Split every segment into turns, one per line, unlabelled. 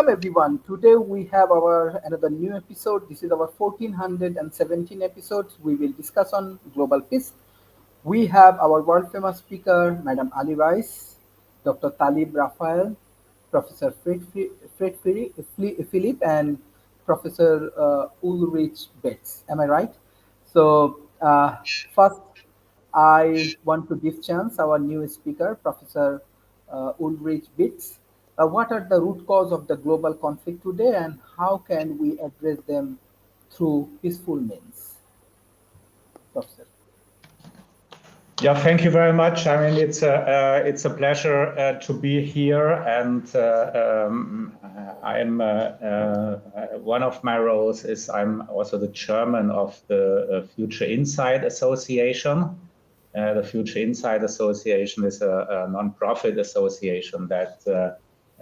Welcome everyone. Today we have our another new episode. This is our 1417 episodes. We will discuss on global peace. We have our world famous speaker, Madam Ali Rice, Dr. Talib Raphael, Professor Philip, and Professor Ulrich Betts. Am I right? So first, I want to give chance our new speaker, Professor Ulrich Betts. What are the root cause of the global conflict today, and how can we address them through peaceful means, Professor?
Yeah, thank you very much. I mean, it's a pleasure to be here, and I'm one of my roles is I'm also the chairman of the Future Insight Association. The Future Insight Association is a non-profit association that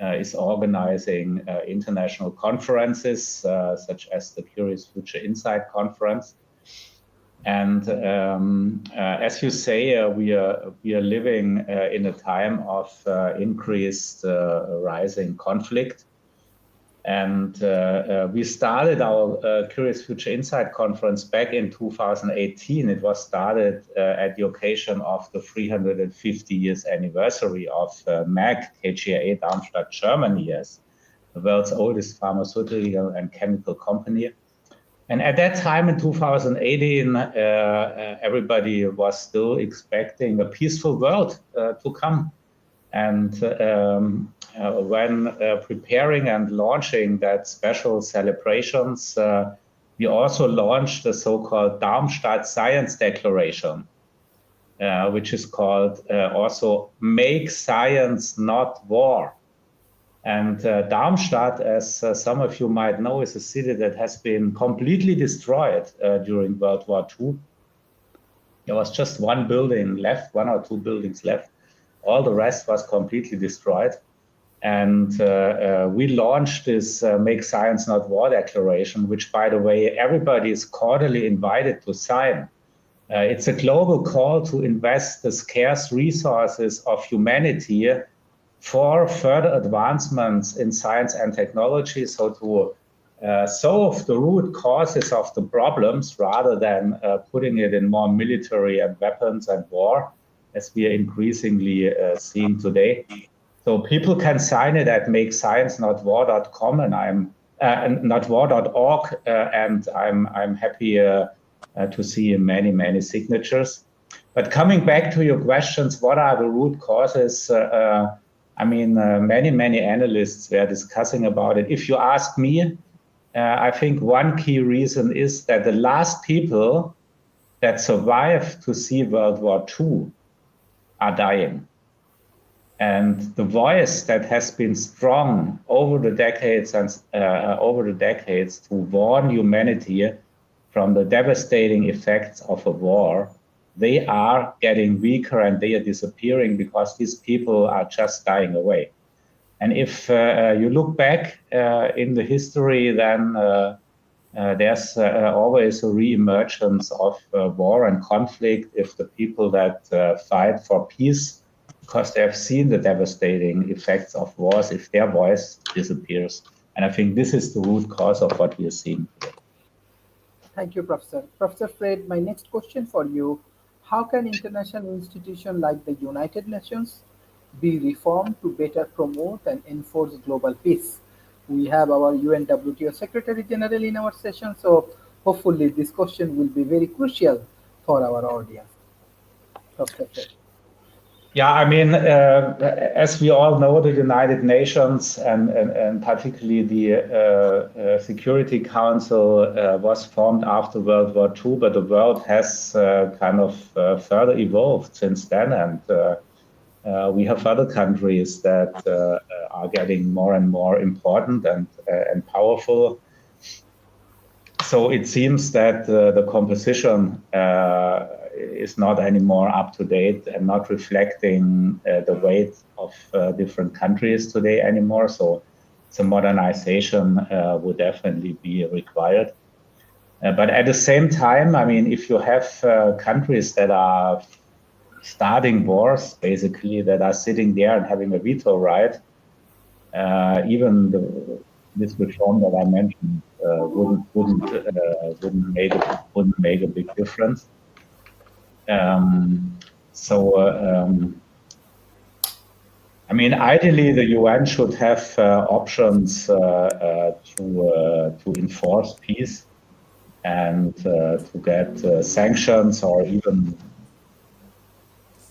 is organizing international conferences such as the Curious Future Insight Conference. And as you say, we are living in a time of increased rising conflict. And we started our Curious Future Insight Conference back in 2018. It was started at the occasion of the 350 years anniversary of MAG, KGaA Darmstadt, Germany, as the world's oldest pharmaceutical and chemical company. And at that time in 2018, everybody was still expecting a peaceful world to come. And when preparing and launching that special celebrations, we also launched the so-called Darmstadt Science Declaration, which is called also Make Science Not War. And Darmstadt, as some of you might know, is a city that has been completely destroyed during World War II. There was just one building left, one or two buildings left. All the rest was completely destroyed. And we launched this Make Science Not War declaration, which, by the way, everybody is cordially invited to sign. It's a global call to invest the scarce resources of humanity for further advancements in science and technology, so to solve the root causes of the problems rather than putting it in more military and weapons and war, as we are increasingly seeing today. So people can sign it at makesciencenotwar.com, and I'm notwar.org, and I'm happy to see many signatures. But coming back to your questions, what are the root causes? I mean, many analysts were discussing about it. If you ask me, I think one key reason is that the last people that survived to see World War II are dying. And the voice that has been strong over the decades and to warn humanity from the devastating effects of a war, they are getting weaker and they are disappearing because these people are just dying away. And if you look back in the history, then there's always a re-emergence of war and conflict if the people that fight for peace, because they have seen the devastating effects of wars, if their voice disappears. And I think this is the root cause of what we are seeing today.
Thank you, Professor. Professor Fred, my next question for you: how can international institutions like the United Nations be reformed to better promote and enforce global peace? We have our UNWTO Secretary General in our session, so hopefully this question will be very crucial for our audience. Professor Fred.
Yeah, I mean, as we all know, the United Nations and particularly the Security Council was formed after World War II, but the world has kind of further evolved since then. And we have other countries that are getting more and more important and powerful. So it seems that the composition is not anymore up to date and not reflecting the weight of different countries today anymore. So some modernization would definitely be required. But at the same time, I mean, if you have countries that are starting wars, basically, that are sitting there and having a veto right, even this reform that I mentioned wouldn't make a big difference. I mean, ideally, the UN should have options to enforce peace and to get sanctions or even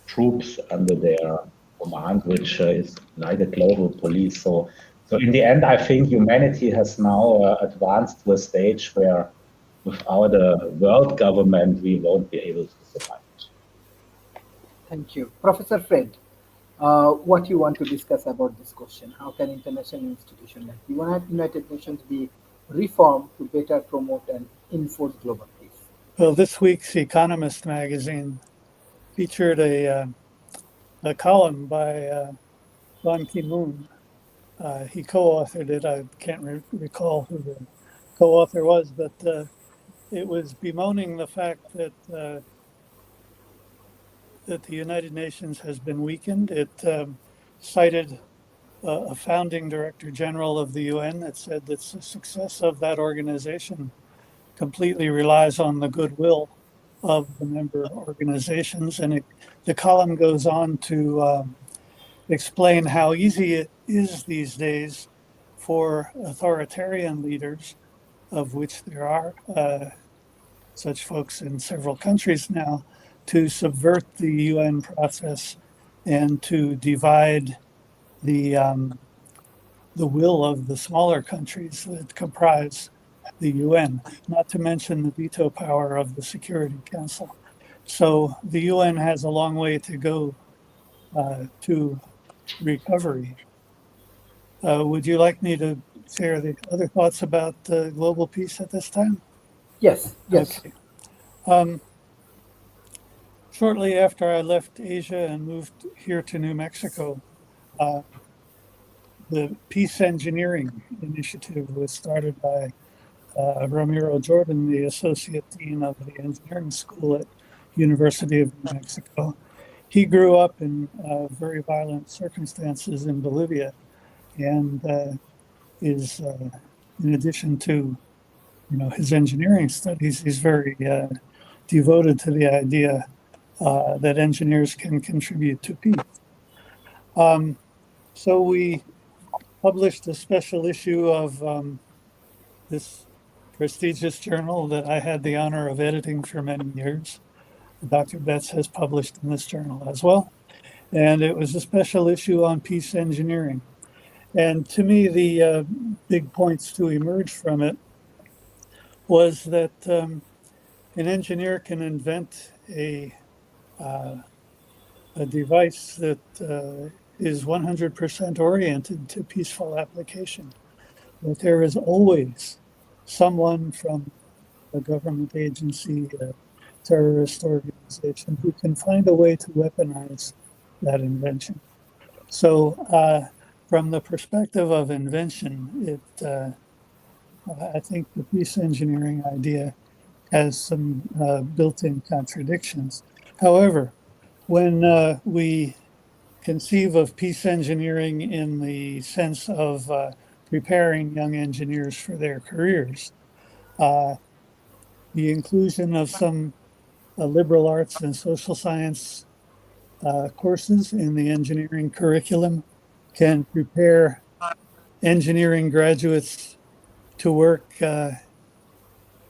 troops under their command, which is like a global police. So in the end, I think humanity has now advanced to a stage where without a world government, we won't be able to survive.
Thank you. Professor Fred, what you want to discuss about this question? How can international institutions like the United Nations be reformed to better promote and enforce global peace?
Well, this week's Economist magazine featured a column by Ban Ki-moon. He co-authored it. I can't recall who the co-author was, but it was bemoaning the fact that that the United Nations has been weakened. It cited a founding director general of the UN that said that the success of that organization completely relies on the goodwill of the member organizations. And the column goes on to explain how easy it is these days for authoritarian leaders, of which there are such folks in several countries now, to subvert the UN process and to divide the will of the smaller countries that comprise the UN, not to mention the veto power of the Security Council. So the UN has a long way to go to recovery. Would you like me to share the other thoughts about global peace at this time?
Yes, yes.
Okay. Shortly after I left Asia and moved here to New Mexico, the Peace Engineering Initiative was started by Ramiro Jordan, the Associate Dean of the Engineering School at University of New Mexico. He grew up in very violent circumstances in Bolivia, and is, in addition to his engineering studies, he's very devoted to the idea that engineers can contribute to peace. So we published a special issue of this prestigious journal that I had the honor of editing for many years. Dr. Betts has published in this journal as well. And it was a special issue on peace engineering. And to me, the big points to emerge from it was that an engineer can invent a device that is 100% oriented to peaceful application. But there is always someone from a government agency, a terrorist organization, who can find a way to weaponize that invention. So from the perspective of invention, I think the peace engineering idea has some built-in contradictions. However, when we conceive of peace engineering in the sense of preparing young engineers for their careers, the inclusion of some liberal arts and social science courses in the engineering curriculum can prepare engineering graduates to work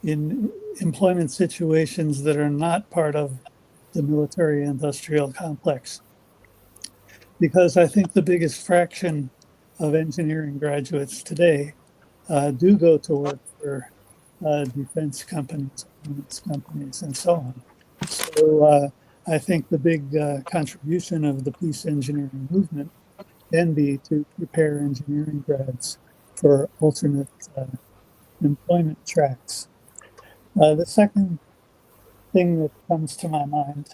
in employment situations that are not part of the military industrial complex. Because I think the biggest fraction of engineering graduates today do go to work for defense companies, and so on. So I think the big contribution of the peace engineering movement can be to prepare engineering grads for alternate employment tracks. The second thing that comes to my mind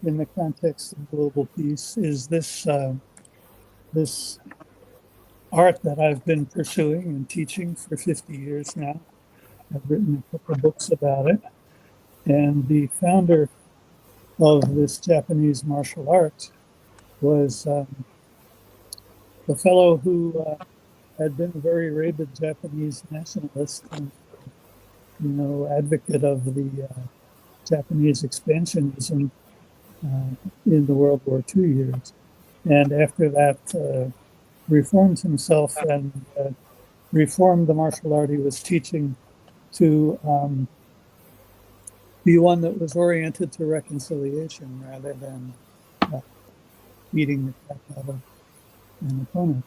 in the context of global peace is this this art that I've been pursuing and teaching for 50 years now. I've written a couple of books about it. And the founder of this Japanese martial art was the fellow who had been a very rabid Japanese nationalist and, advocate of the Japanese expansionism in the World War II years. And after that, reformed himself and reformed the martial art he was teaching to be one that was oriented to reconciliation rather than beating the crap out of an opponent.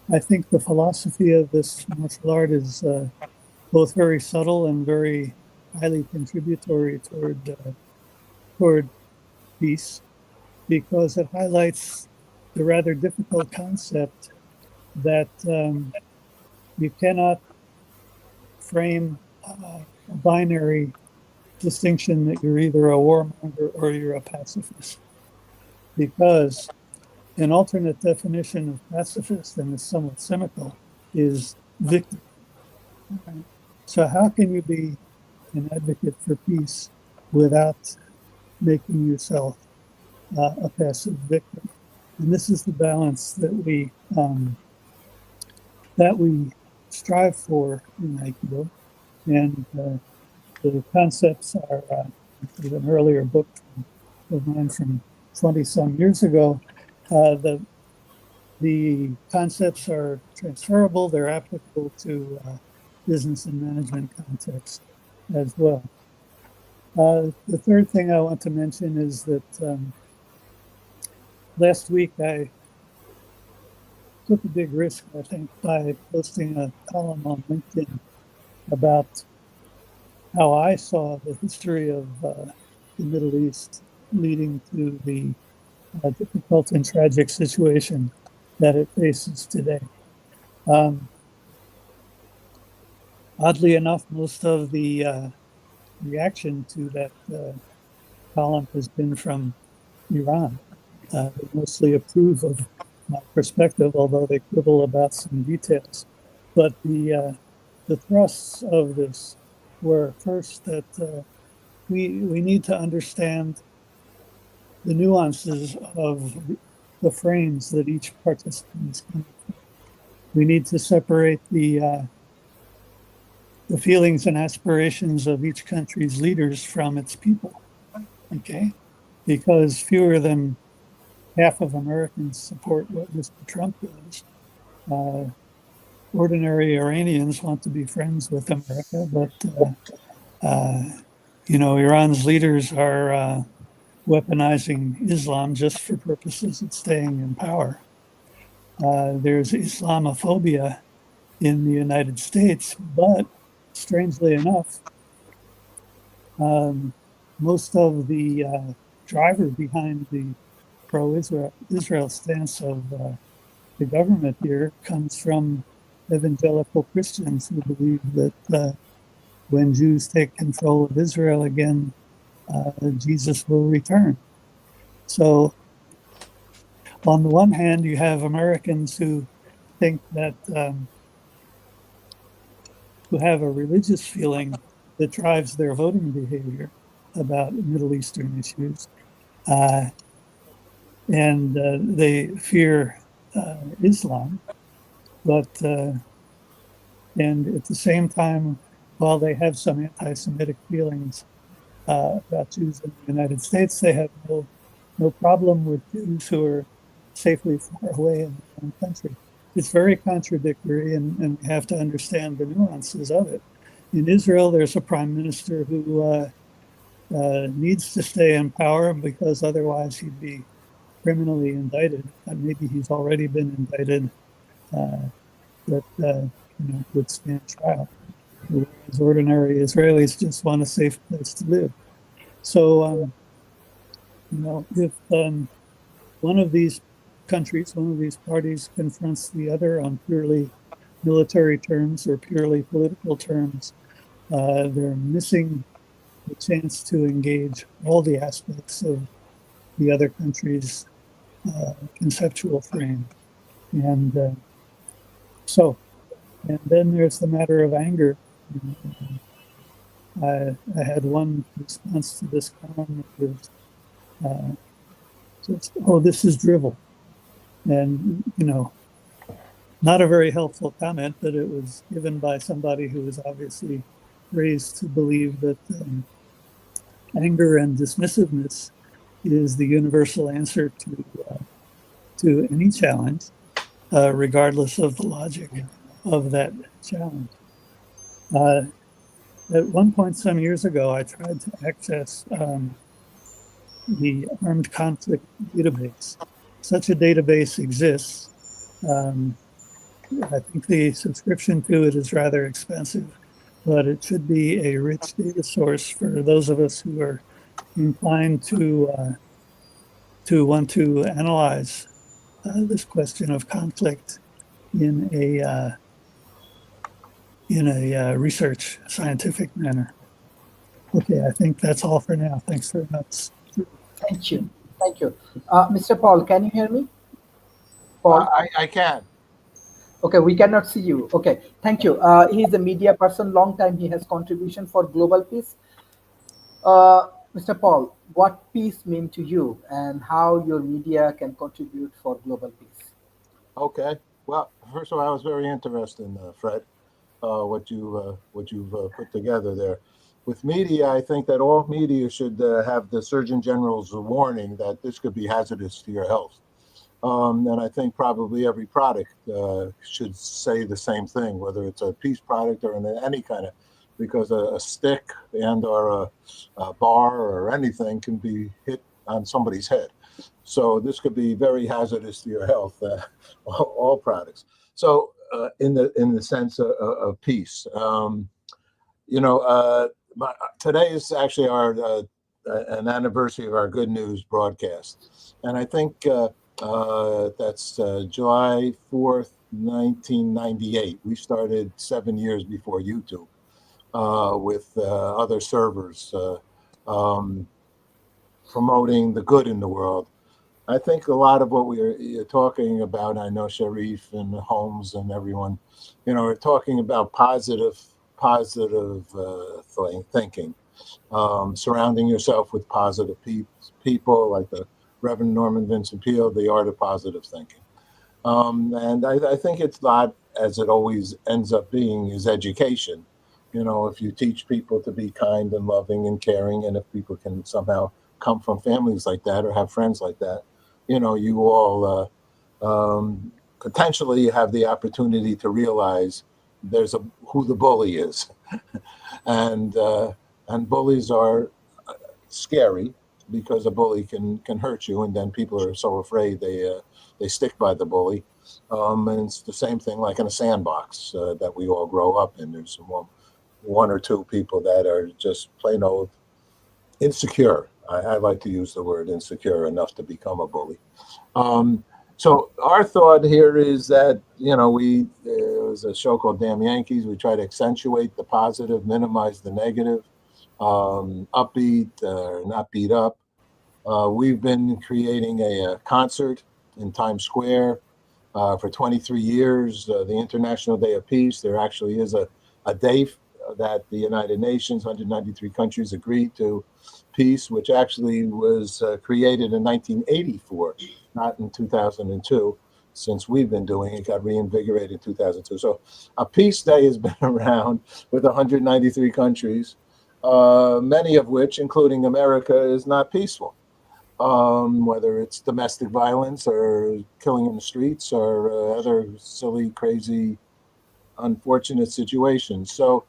I think the philosophy of this martial art is both very subtle and very highly contributory toward peace, because it highlights the rather difficult concept that you cannot frame a binary distinction that you're either a warmonger or you're a pacifist, because an alternate definition of pacifist, and is somewhat cynical, is victim. Right? So how can you be an advocate for peace without making yourself a passive victim? And this is the balance that we strive for in Aikido. And the concepts are an earlier book of mine from 20-some years ago. The concepts are transferable. They're applicable to business and management context as well. The third thing I want to mention is that last week I took a big risk, I think, by posting a column on LinkedIn about how I saw the history of the Middle East leading to the difficult and tragic situation that it faces today. Oddly enough, most of the reaction to that column has been from Iran. They mostly approve of my perspective, although they quibble about some details. But the thrusts of this were first that we need to understand the nuances of the frames that each participant is coming from. We need to separate the feelings and aspirations of each country's leaders from its people, okay? Because fewer than half of Americans support what Mr. Trump does. Ordinary Iranians want to be friends with America, but Iran's leaders are weaponizing Islam just for purposes of staying in power. There's Islamophobia in the United States, but strangely enough, most of the driver behind the pro-Israel stance of the government here comes from evangelical Christians who believe that when Jews take control of Israel again, Jesus will return. So on the one hand, you have Americans who think that, who have a religious feeling that drives their voting behavior about Middle Eastern issues. And they fear Islam, but and at the same time, while they have some anti-Semitic feelings about Jews in the United States, they have no problem with Jews who are safely far away in their own country. It's very contradictory, and we have to understand the nuances of it. In Israel, there's a prime minister who needs to stay in power because otherwise he'd be criminally indicted. Maybe he's already been indicted, but would stand trial. Whereas ordinary Israelis just want a safe place to live. So, if one of these countries, one of these parties confronts the other on purely military terms or purely political terms, they're missing the chance to engage all the aspects of the other country's conceptual frame. And then there's the matter of anger. I had one response to this column that was, this is drivel. And, not a very helpful comment, but it was given by somebody who was obviously raised to believe that anger and dismissiveness is the universal answer to any challenge, regardless of the logic of that challenge. At one point some years ago, I tried to access the Armed Conflict Database. Such a database exists. I think the subscription to it is rather expensive, but it should be a rich data source for those of us who are inclined to want to analyze this question of conflict in a research scientific manner. Okay, I think that's all for now. Thanks very much.
Thank you. Thank you. Mr. Paul, can you hear me? Paul?
I can.
Okay, we cannot see you. Okay, thank you. He's a media person, long time he has contribution for global peace. Mr. Paul, what peace mean to you and how your media can contribute for global peace?
Okay. Well, first of all, I was very interested, Fred, what you've put together there. With media, I think that all media should have the Surgeon General's warning that this could be hazardous to your health. And I think probably every product should say the same thing, whether it's a peace product or any kind of, because a stick and or a bar or anything can be hit on somebody's head. So this could be very hazardous to your health, all products. So in the sense of peace, today is actually an anniversary of our Good News broadcast, and I think that's July 4th, 1998. We started 7 years before YouTube with other servers promoting the good in the world. I think a lot of what we're talking about, I know Sharif and Holmes and everyone, are talking about positive thinking, surrounding yourself with positive people like the Reverend Norman Vincent Peale, The Art of Positive Thinking. And I think it's not, as it always ends up being, is education. If you teach people to be kind and loving and caring, and if people can somehow come from families like that or have friends like that, you all potentially have the opportunity to realize who the bully is. and bullies are scary because a bully can hurt you, and then people are so afraid they stick by the bully. And it's the same thing like in a sandbox that we all grow up in. There's one or two people that are just plain old insecure. I like to use the word insecure enough to become a bully. So our thought here is that, there was a show called Damn Yankees. We try to accentuate the positive, minimize the negative, upbeat, not beat up. We've been creating a concert in Times Square for 23 years, the International Day of Peace. There actually is a day that the United Nations, 193 countries agreed to peace, which actually was created in 1984, not in 2002. Since we've been doing it, got reinvigorated in 2002. So a peace day has been around with 193 countries, many of which, including America, is not peaceful. Whether it's domestic violence or killing in the streets or other silly, crazy, unfortunate situations. So,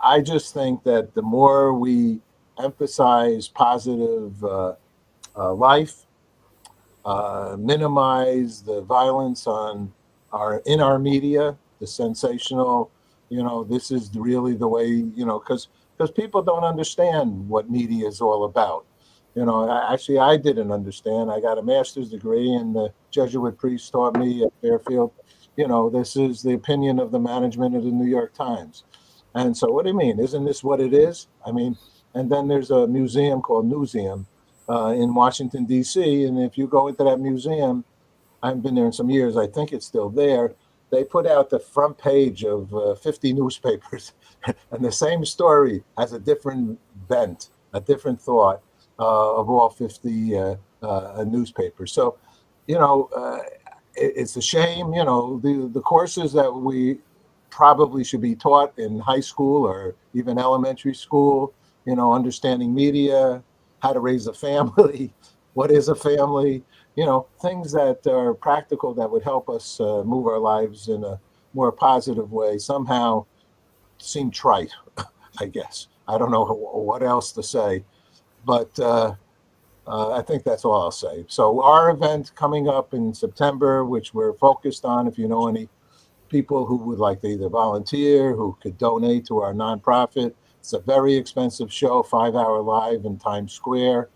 I just think that the more we emphasize positive life, minimize the violence in our media, the sensational, this is really the way, because people don't understand what media is all about. Actually, I didn't understand. I got a master's degree, and the Jesuit priest taught me at Fairfield, this is the opinion of the management of the New York Times. And so what do you mean? Isn't this what it is? I mean, and then there's a museum called Newseum in Washington, D.C. And if you go into that museum, I haven't been there in some years, I think it's still there. They put out the front page of 50 newspapers, and the same story has a different bent, a different thought of all 50 newspapers. So, it's a shame, the courses that we probably should be taught in high school or even elementary school, understanding media, how to raise a family, what is a family, things that are practical that would help us move our lives in a more positive way somehow seem trite, I guess. I don't know what else to say, but I think that's all I'll say. So our event coming up in September, which we're focused on, if you know any people who would like to either volunteer, who could donate to our nonprofit. It's a very expensive show, 5-hour live in Times Square.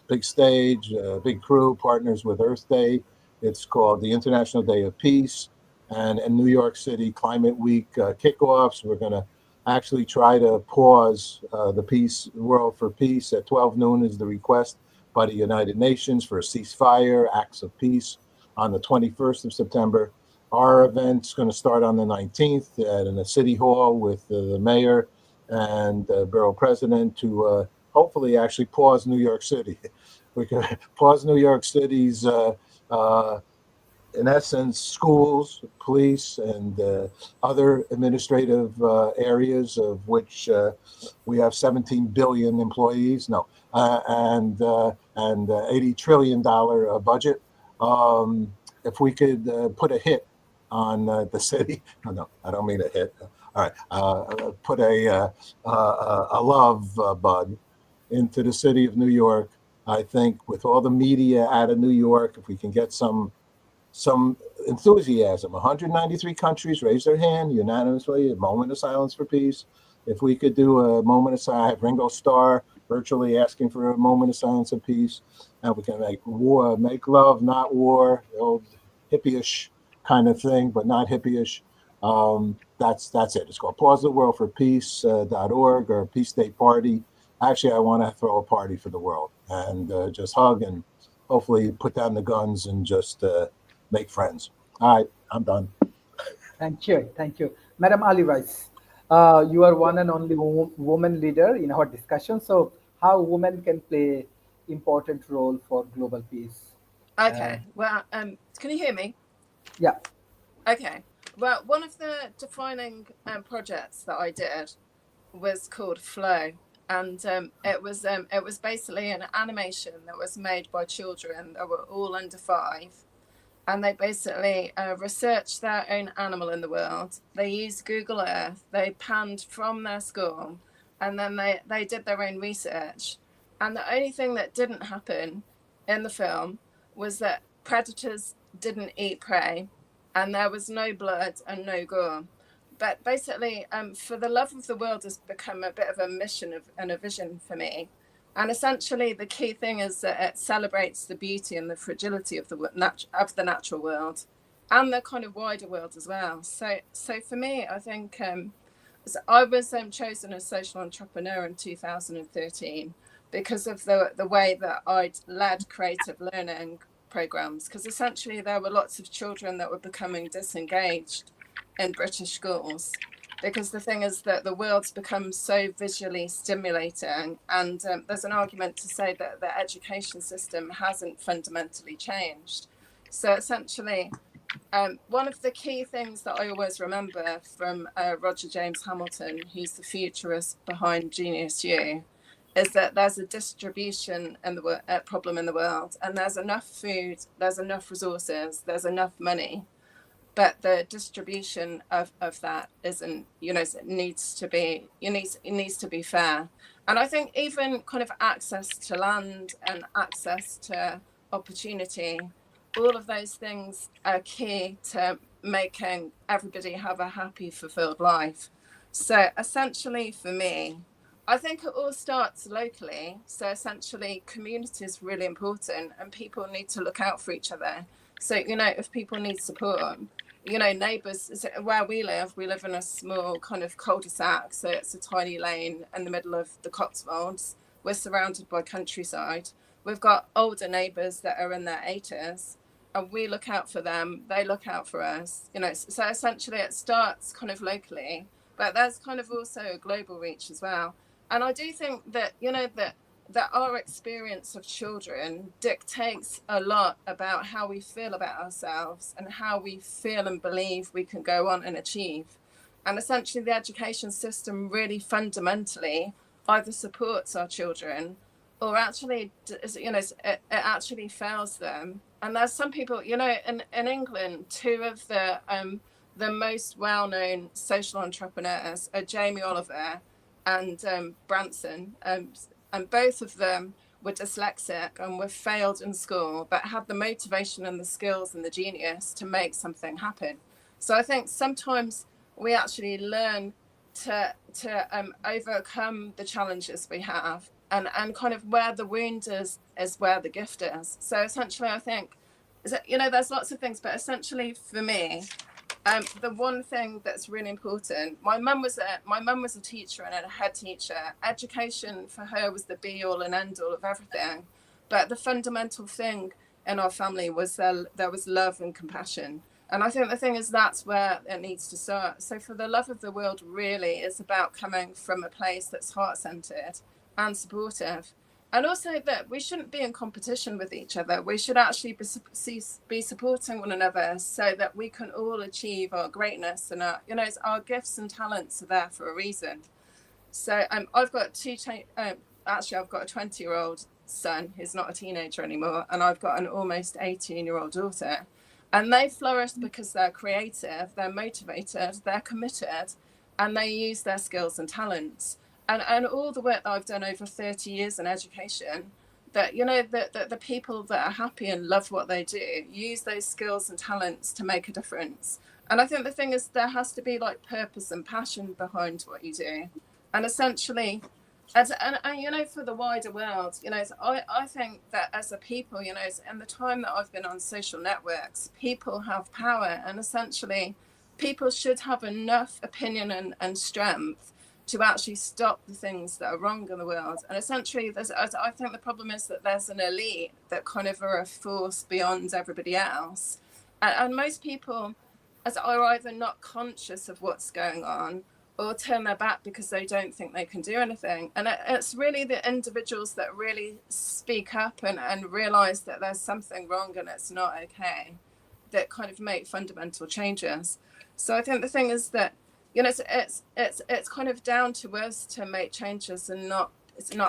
Big stage, big crew, partners with Earth Day. It's called the International Day of Peace. And in New York City, Climate Week kickoffs. We're going to actually try to pause the Peace World for Peace at 12 noon is the request by the United Nations for a ceasefire, acts of peace on the 21st of September. Our event's going to start on the 19th in the City Hall with the mayor and borough president to hopefully actually pause New York City. We can pause New York City's, in essence, schools, police, and other administrative areas of which we have 17 billion employees. No, and $80 trillion budget. If we could put a hit on the city. No, I don't mean a hit. All right, put a love bud into the city of New York. I think with all the media out of New York, if we can get some enthusiasm, 193 countries raise their hand unanimously, a moment of silence for peace. If we could do a moment of silence, Ringo Starr virtually asking for a moment of silence and peace, and we can make love, not war, the old hippie-ish kind of thing, but not hippie-ish. That's it. It's called pausetheworldforpeace.org or Peace Day Party. Actually, I want to throw a party for the world and just hug and hopefully put down the guns and just make friends. All right, I'm done.
Thank you. Thank you. Madam Ali Rice, you are one and only woman leader in our discussion. So how women can play important role for global peace?
Okay. Well, can you hear me?
Yeah.
Okay. Well, one of the defining projects that I did was called Flow, and it was basically an animation that was made by children that were all under 5, and they basically researched their own animal in the world. They used Google Earth. They panned from their school, and then they did their own research. And the only thing that didn't happen in the film was that predators didn't eat prey, and there was no blood and no gore. But basically, For the Love of the World has become a bit of a mission and a vision for me. And essentially, the key thing is that it celebrates the beauty and the fragility of the natural world, and the kind of wider world as well. So for me, I think I was chosen as social entrepreneur in 2013 because of the way that I'd led creative learning programs. Because essentially, there were lots of children that were becoming disengaged in British schools, because the thing is that the world's become so visually stimulating, and there's an argument to say that the education system hasn't fundamentally changed. So essentially, one of the key things that I always remember from Roger James Hamilton, who's the futurist behind Genius U, is that there's a distribution problem in the world, and there's enough food, there's enough resources, there's enough money, but the distribution of that isn't, it needs to be fair. And I think even kind of access to land and access to opportunity, all of those things are key to making everybody have a happy, fulfilled life. So essentially for me, I think it all starts locally. So essentially community is really important, and people need to look out for each other. So, if people need support, neighbours, where we live in a small kind of cul-de-sac. So it's a tiny lane in the middle of the Cotswolds. We're surrounded by countryside. We've got older neighbours that are in their 80s, and we look out for them. They look out for us, so essentially it starts kind of locally, but there's kind of also a global reach as well. And I do think that, that that our experience of children dictates a lot about how we feel about ourselves and how we feel and believe we can go on and achieve. And essentially, the education system really fundamentally either supports our children or actually, it actually fails them. And there's some people, in England, two of the most well-known social entrepreneurs are Jamie Oliver and Branson. And both of them were dyslexic and were failed in school, but had the motivation and the skills and the genius to make something happen. So I think sometimes we actually learn to overcome the challenges we have, and kind of where the wound is where the gift is. So essentially, I think, there's lots of things, but essentially for me, the one thing that's really important, my mum was a teacher and a head teacher. Education for her was the be all and end all of everything. But the fundamental thing in our family was there was love and compassion. And I think the thing is, that's where it needs to start. So for the love of the world really is about coming from a place that's heart-centered and supportive. And also that we shouldn't be in competition with each other. We should actually be supporting one another so that we can all achieve our greatness, and our gifts and talents are there for a reason. So I've got I've got a 20-year-old son who's not a teenager anymore, and I've got an almost 18-year-old daughter. And they flourish because they're creative, they're motivated, they're committed, and they use their skills and talents. And all the work that I've done over 30 years in education, that, the people that are happy and love what they do use those skills and talents to make a difference. And I think the thing is, there has to be like purpose and passion behind what you do. And essentially, and for the wider world, I think that as a people, in the time that I've been on social networks, people have power, and essentially people should have enough opinion and strength to actually stop the things that are wrong in the world. And essentially, I think the problem is that there's an elite that kind of are a force beyond everybody else. And most people are either not conscious of what's going on or turn their back because they don't think they can do anything. And it's really the individuals that really speak up and realize that there's something wrong and it's not okay, that kind of make fundamental changes. So I think the thing is that, it's kind of down to us to make changes and not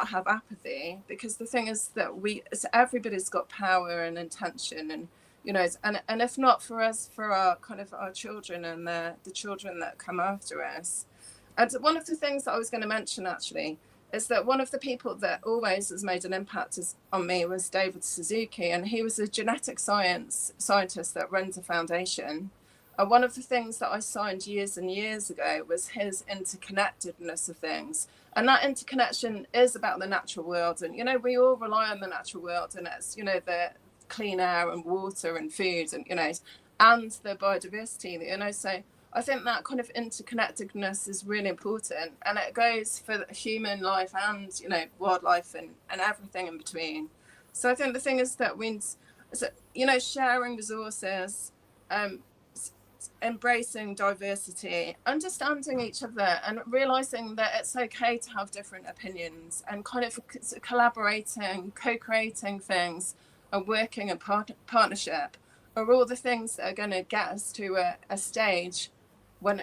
have apathy, because the thing is that everybody's got power and intention, and and if not for us, for our children and the children that come after us. And one of the things that I was going to mention actually is that one of the people that always has made an impact on me was David Suzuki, and he was a genetic scientist that runs a foundation. And one of the things that I signed years and years ago was his interconnectedness of things. And that interconnection is about the natural world. And, we all rely on the natural world, and it's, the clean air and water and food and, and the biodiversity, so I think that kind of interconnectedness is really important. And it goes for human life and, wildlife and everything in between. So I think the thing is that sharing resources, embracing diversity, understanding each other, and realizing that it's okay to have different opinions, and kind of collaborating, co-creating things and working in partnership are all the things that are going to get us to a stage when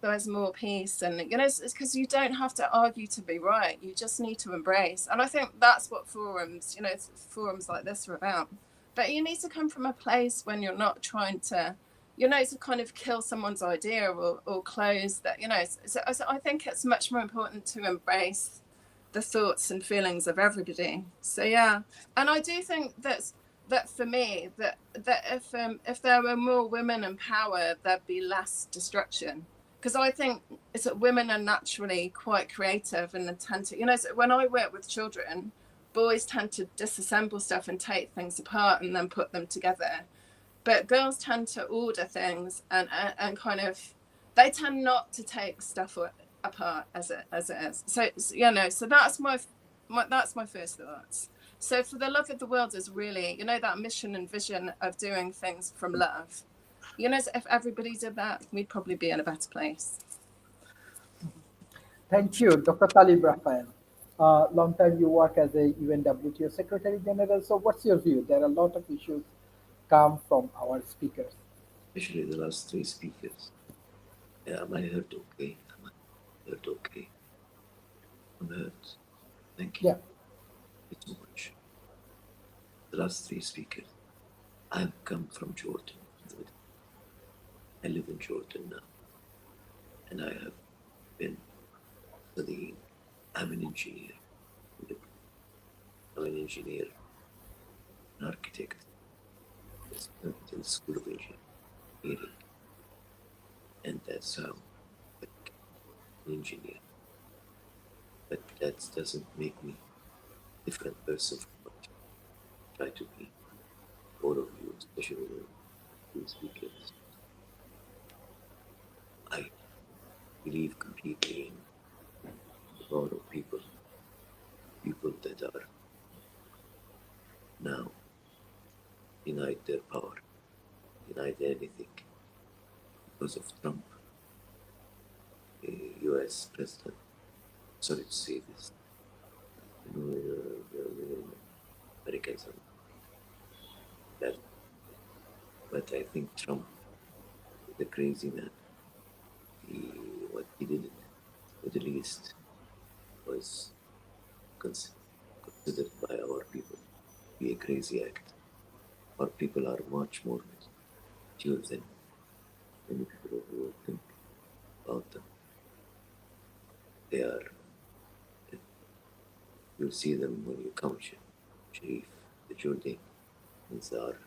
there's more peace. And it's because you don't have to argue to be right, you just need to embrace. And I think that's what forums like this are about. But you need to come from a place when you're not trying to to kind of kill someone's idea or close that, so I think it's much more important to embrace the thoughts and feelings of everybody. So yeah, and I do think that for me, that if there were more women in power, there'd be less destruction. Because I think it's that women are naturally quite creative and tend to, so when I work with children, boys tend to disassemble stuff and take things apart and then put them together. But girls tend to order things and kind of, they tend not to take stuff apart as it is. So so that's my first thoughts. So for the love of the world is really, that mission and vision of doing things from love. So if everybody did that, we'd probably be in a better place.
Thank you, Dr. Talib Raphael. Long time you work as a UN WTO Secretary General. So what's your view? There are a lot of issues come from our speakers.
Especially the last three speakers. Yeah, am I heard okay? Am I heard okay? I'm heard. Thank you.
Yeah.
Thank you so much. The last three speakers. I've come from Jordan. I live in Jordan now. And I have been studying. I'm an engineer. I'm an engineer, an architect. I studied in the School of Engineering. And that's how I became an engineer. But that doesn't make me a different person from what I try to be. All of you, especially the speakers. I believe completely in the power of people that are now denied their power, denied anything because of Trump, the US president. Sorry to say this. You know, Americans are bad. But I think Trump is a crazy man. What he did in the Middle East was considered by our people to be a crazy act. Our people are much more mature than many people who think about them. They are, you'll see them when you come to Sharif, the Jordanians are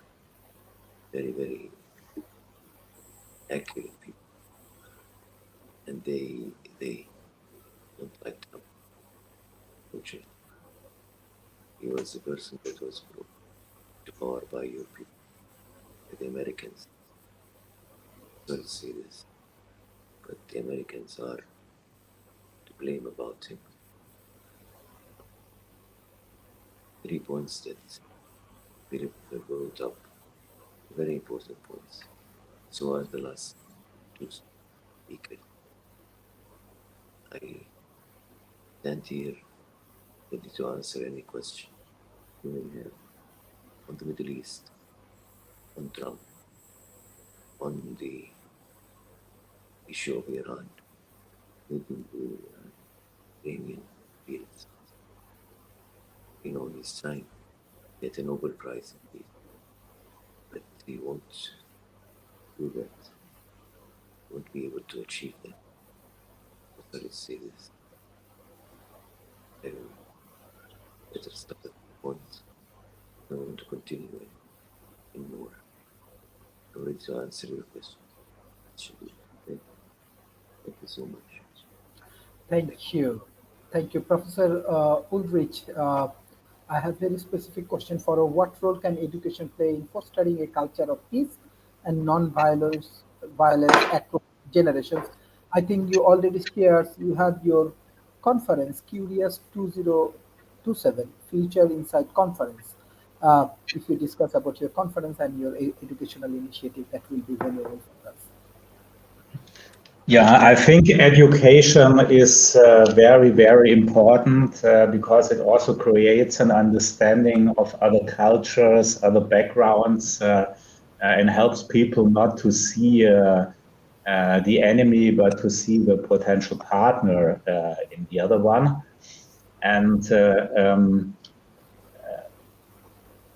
very, very accurate people. And they don't like Trump. Unfortunately, he was the person that was brought to power by your people, by the Americans. Sorry to say this, but the Americans are to blame about him. 3 points that Philip brought up, very important points. So are the last two speakers. I stand here ready to answer any question you may have on the Middle East, on Trump, on the issue of Iran, making the Iranian fields. You know, he's trying to get a Nobel Prize in peace, but he won't do that. He won't be able to achieve that. So let's say this. I will better stop at the point. I want to continue in more. I'm ready to answer your question. Thank you so much.
Thank you. Thank you, Professor Ulrich. I have very specific question for you. What role can education play in fostering a culture of peace and violence across generations? I think you already shared, you had your conference, Curious 2027, Future Insight Conference. If you discuss about your conference and your educational initiative, that will be valuable for us.
Yeah, I think education is very, very important because it also creates an understanding of other cultures, other backgrounds, and helps people not to see the enemy, but to see the potential partner in the other one. And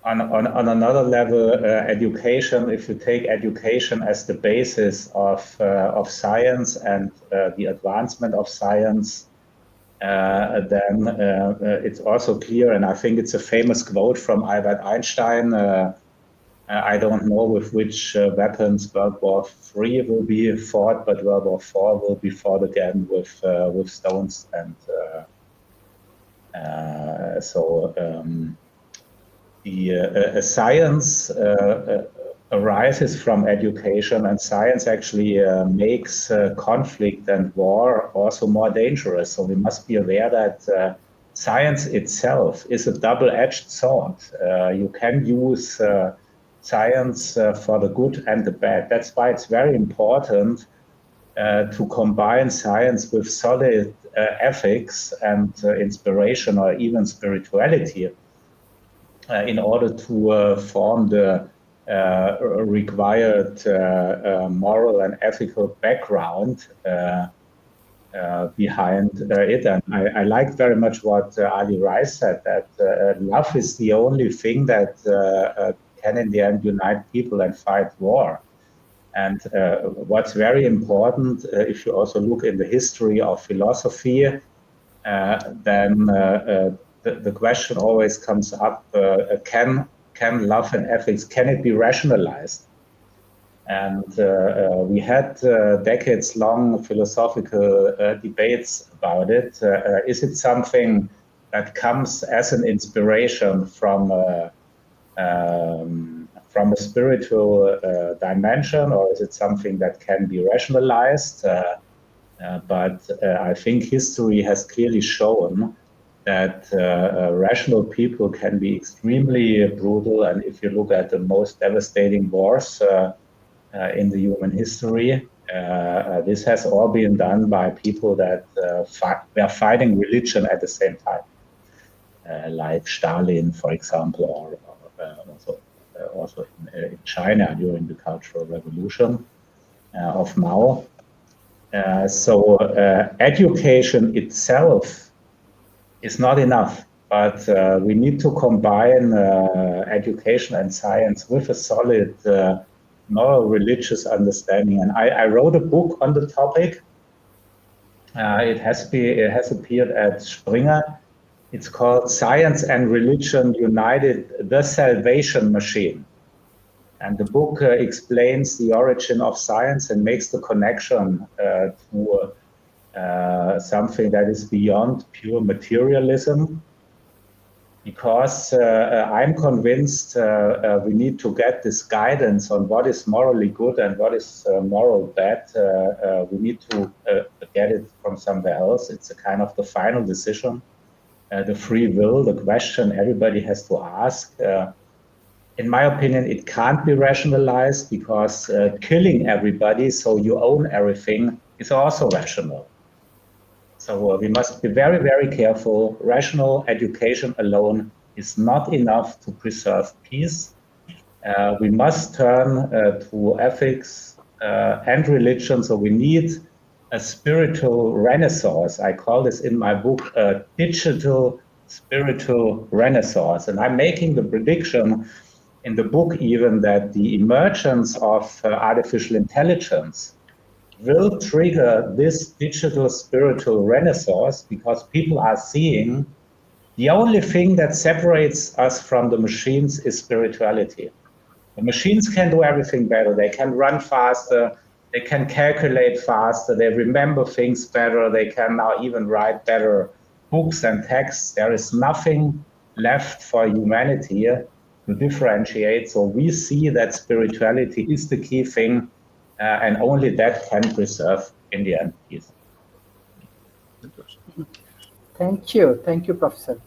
on another level, education, if you take education as the basis of science and the advancement of science, then it's also clear, and I think it's a famous quote from Albert Einstein, I don't know with which weapons World War III will be fought, but World War IV will be fought again with stones. And the science arises from education, and science actually makes conflict and war also more dangerous. So we must be aware that science itself is a double-edged sword. You can use science for the good and the bad. That's why it's very important to combine science with solid ethics and inspiration or even spirituality in order to form the required moral and ethical background behind it. And I like very much what Ali Rice said, that love is the only thing that can in the end unite people and fight war. And what's very important, if you also look in the history of philosophy, then the question always comes up, can love and ethics, can it be rationalized? And we had decades-long philosophical debates about it. Is it something that comes as an inspiration from a spiritual dimension, or is it something that can be rationalized? But I think history has clearly shown that rational people can be extremely brutal. And if you look at the most devastating wars in the human history, this has all been done by people that were fighting religion at the same time, like Stalin, for example, or also in China during the Cultural Revolution of Mao. So education itself is not enough, but we need to combine education and science with a solid moral religious understanding. And I wrote a book on the topic. It has appeared at Springer. It's called Science and Religion United, the Salvation Machine. And the book explains the origin of science and makes the connection to something that is beyond pure materialism. Because I'm convinced we need to get this guidance on what is morally good and what is moral bad. We need to get it from somewhere else. It's a kind of the final decision, the free will, the question everybody has to ask. In my opinion, it can't be rationalized because killing everybody so you own everything is also rational. So we must be very, very careful. Rational education alone is not enough to preserve peace. We must turn to ethics and religion. So we need a spiritual renaissance. I call this in my book a digital spiritual renaissance. And I'm making the prediction in the book even that the emergence of artificial intelligence will trigger this digital spiritual renaissance because people are seeing the only thing that separates us from the machines is spirituality. The machines can do everything better. They can run faster. They can calculate faster. They remember things better. They can now even write better books and texts. There is nothing left for humanity to differentiate. So we see that spirituality is the key thing. And only that can preserve in the end peace.
Thank you, Professor.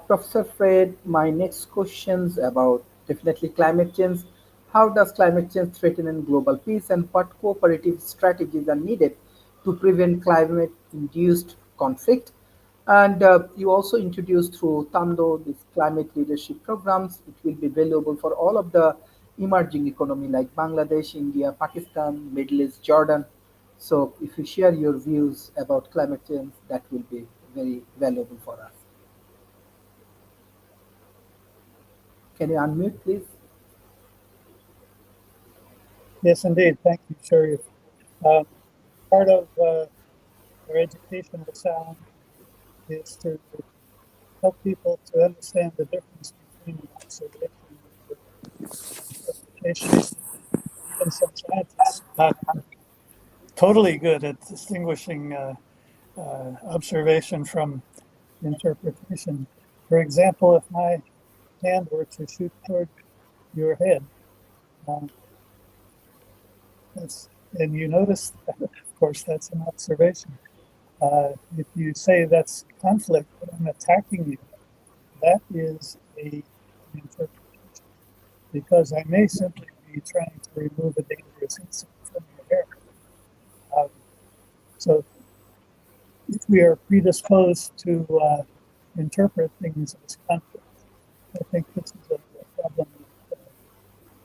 Professor Fred, my next question's about definitely climate change. How does climate change threaten global peace, and what cooperative strategies are needed to prevent climate-induced conflict? And you also introduced through Tando these climate leadership programs. It will be valuable for all of the emerging economy like Bangladesh, India, Pakistan, Middle East, Jordan. So if you share your views about climate change, that will be very valuable for us. Can you unmute, please?
Yes, indeed. Thank you, Sharif. Part of our educational sound is to help people to understand the difference between observation and interpretation. Even some scientists are not totally good at distinguishing observation from interpretation. For example, if my hand were to shoot toward your head, and you notice that, of course, that's an observation. If you say that's conflict, but I'm attacking you, that is an interpretation, because I may simply be trying to remove a dangerous insect from your hair. So if we are predisposed to interpret things as conflict, I think this is a problem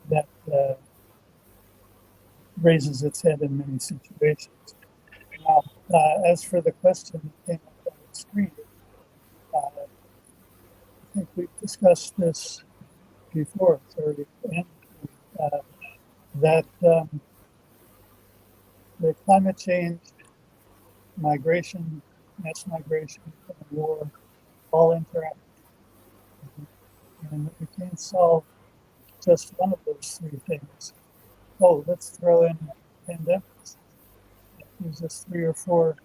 that raises its head in many situations. Now, as for the question that came up on the screen, I think we've discussed this before, that the climate change, migration, mass migration, and war all interact. And we can't solve just one of those three things. Oh, let's throw in pandemics. There's just 3 or 4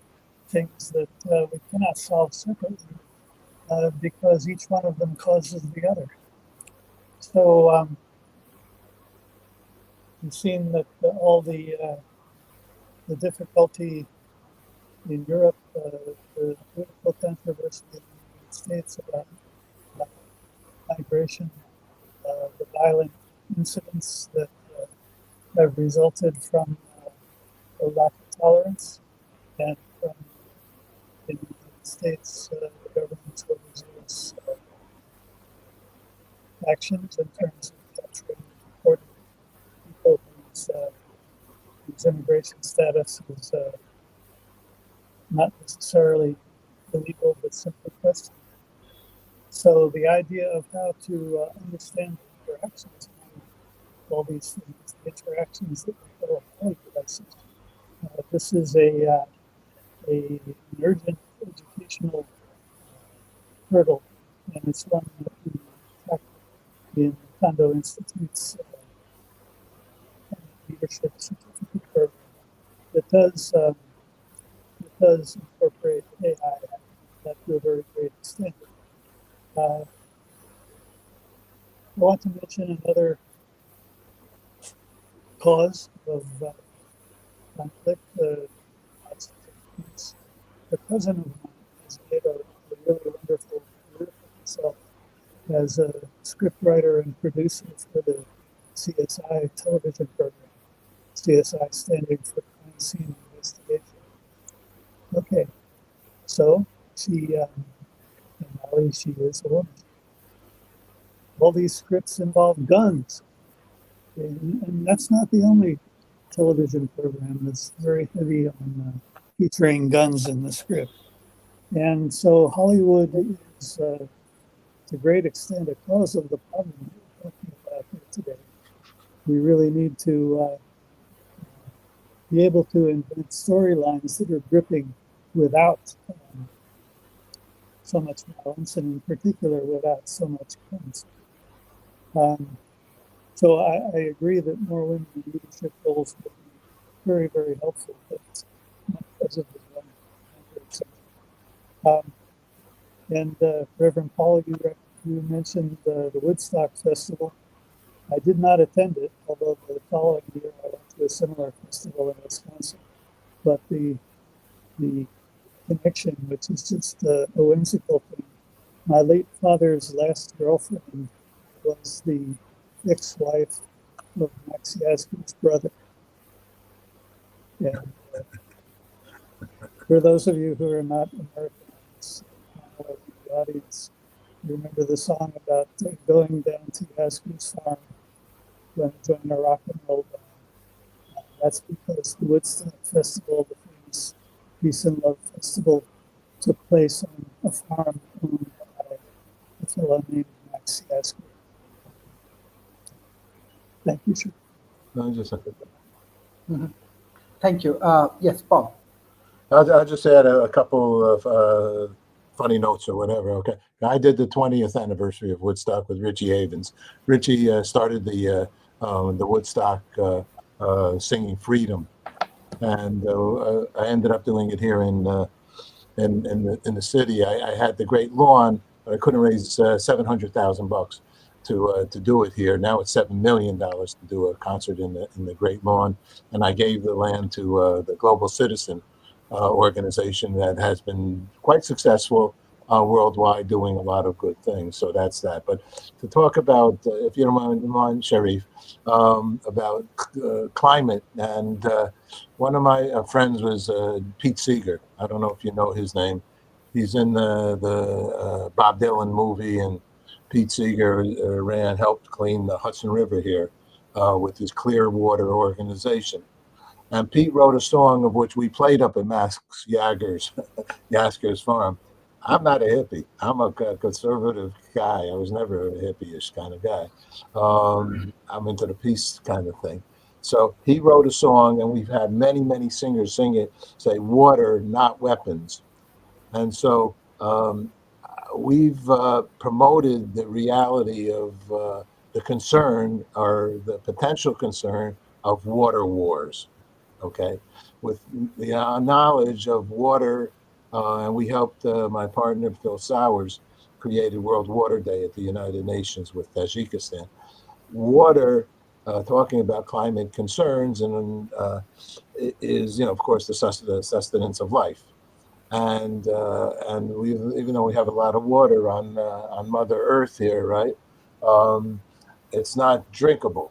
things that we cannot solve separately because each one of them causes the other. So you've seen that all the difficulty in Europe, the political controversy in the United States about migration, the violent incidents that have resulted from a lack of tolerance, and from in the United States, the government's overzealous actions in terms of capturing and deporting people whose immigration status is not necessarily illegal, but simply questioned. So the idea of how to understand the interactions among all these things, the interactions that we call highly crisis, this is an urgent educational hurdle, and it's one that we tackle in Kondo Institute's leadership certificate program. It does incorporate AI to a very great extent. I want to mention another cause of conflict. A cousin of mine has made a really wonderful career for himself as a scriptwriter and producer for the CSI television program. CSI standing for Crime Scene Investigation. Okay, so she, in Mali, she is a woman. All these scripts involve guns, and that's not the only television program that's very heavy on featuring guns in the script. And so Hollywood is, to a great extent, a cause of the problem we're talking about here today. We really need to be able to invent storylines that are gripping without so much violence, and in particular without so much guns. So I agree that more women in leadership roles would be very, very helpful, but it's not because of the and Reverend Paul, you mentioned the Woodstock Festival. I did not attend it, although the following year I went to a similar festival in Wisconsin. But the connection, which is just a whimsical thing. My late father's last girlfriend was the ex-wife of Max Yasgur's brother. And for those of you who are not Americans, in the audience, you remember the song about going down to Yasgur's farm when joining a rock and roll band. That's because the Woodstock Festival, the famous Peace and Love Festival, took place on a farm owned by a fellow named Max Yasgur. Thank you, sir.
No, just
Thank you. Yes, Paul.
I'll just add a couple of funny notes or whatever. Okay, I did the 20th anniversary of Woodstock with Richie Havens. Richie started the Woodstock singing "Freedom," and I ended up doing it here in the city. I had the Great Lawn, but I couldn't raise $700,000 to do it here. Now it's $7 million to do a concert in the Great Lawn, and I gave the land to the Global Citizen organization that has been quite successful worldwide doing a lot of good things. So that's that. But to talk about, if you don't mind, Sharif, about climate, and one of my friends was Pete Seeger. I don't know if you know his name. He's in the Bob Dylan movie, and Pete Seeger helped clean the Hudson River here with his Clear Water organization. And Pete wrote a song of which we played up at Max Yasker's farm. I'm not a hippie. I'm a conservative guy. I was never a hippie-ish kind of guy. I'm into the peace kind of thing. So he wrote a song, and we've had many, many singers sing it, say, water, not weapons. And so we've promoted the reality of the concern or the potential concern of water wars, okay? With the knowledge of water, and we helped my partner, Phil Sowers, created World Water Day at the United Nations with Tajikistan. Water, talking about climate concerns, and is, of course, the sustenance of life. And we, even though we have a lot of water on Mother Earth here, right? It's not drinkable.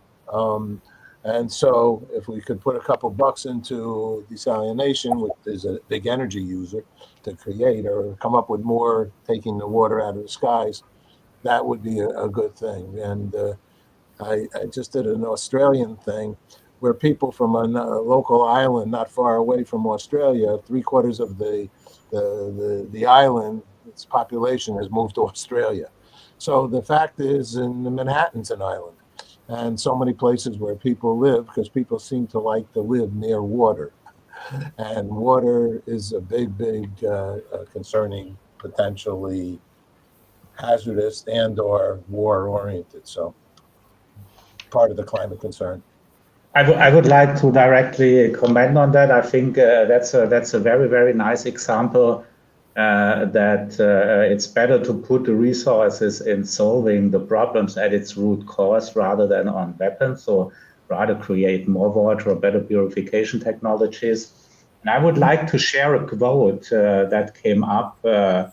And so if we could put a couple bucks into desalination, which is a big energy user to create or come up with more, taking the water out of the skies, that would be a good thing. And I just did an Australian thing where people from a local island not far away from Australia, 3/4 of the island, its population has moved to Australia. So the fact is, in Manhattan's an island, and so many places where people live, because people seem to like to live near water. And water is a big, concerning, potentially hazardous and/or war-oriented. So part of the climate concern.
I would like to directly comment on that. I think that's a very, very nice example that it's better to put the resources in solving the problems at its root cause rather than on weapons. So rather create more water or better purification technologies. And I would like to share a quote that came up by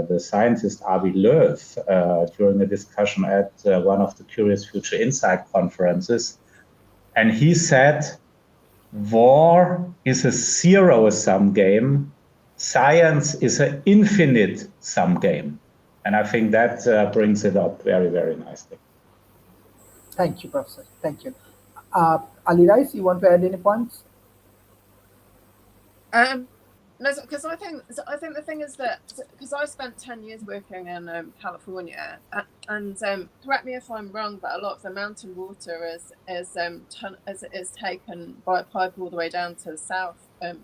the scientist Avi Loeb during a discussion at one of the Curious Future Insight conferences. And he said, war is a zero-sum game. Science is an infinite-sum game. And I think that brings it up very, very nicely.
Thank you, Professor. Thank you. Ali Rice, you want to add any points?
No, because I think the thing is that, because I spent 10 years working in California, and correct me if I'm wrong, but a lot of the mountain water is taken by a pipe all the way down to Southern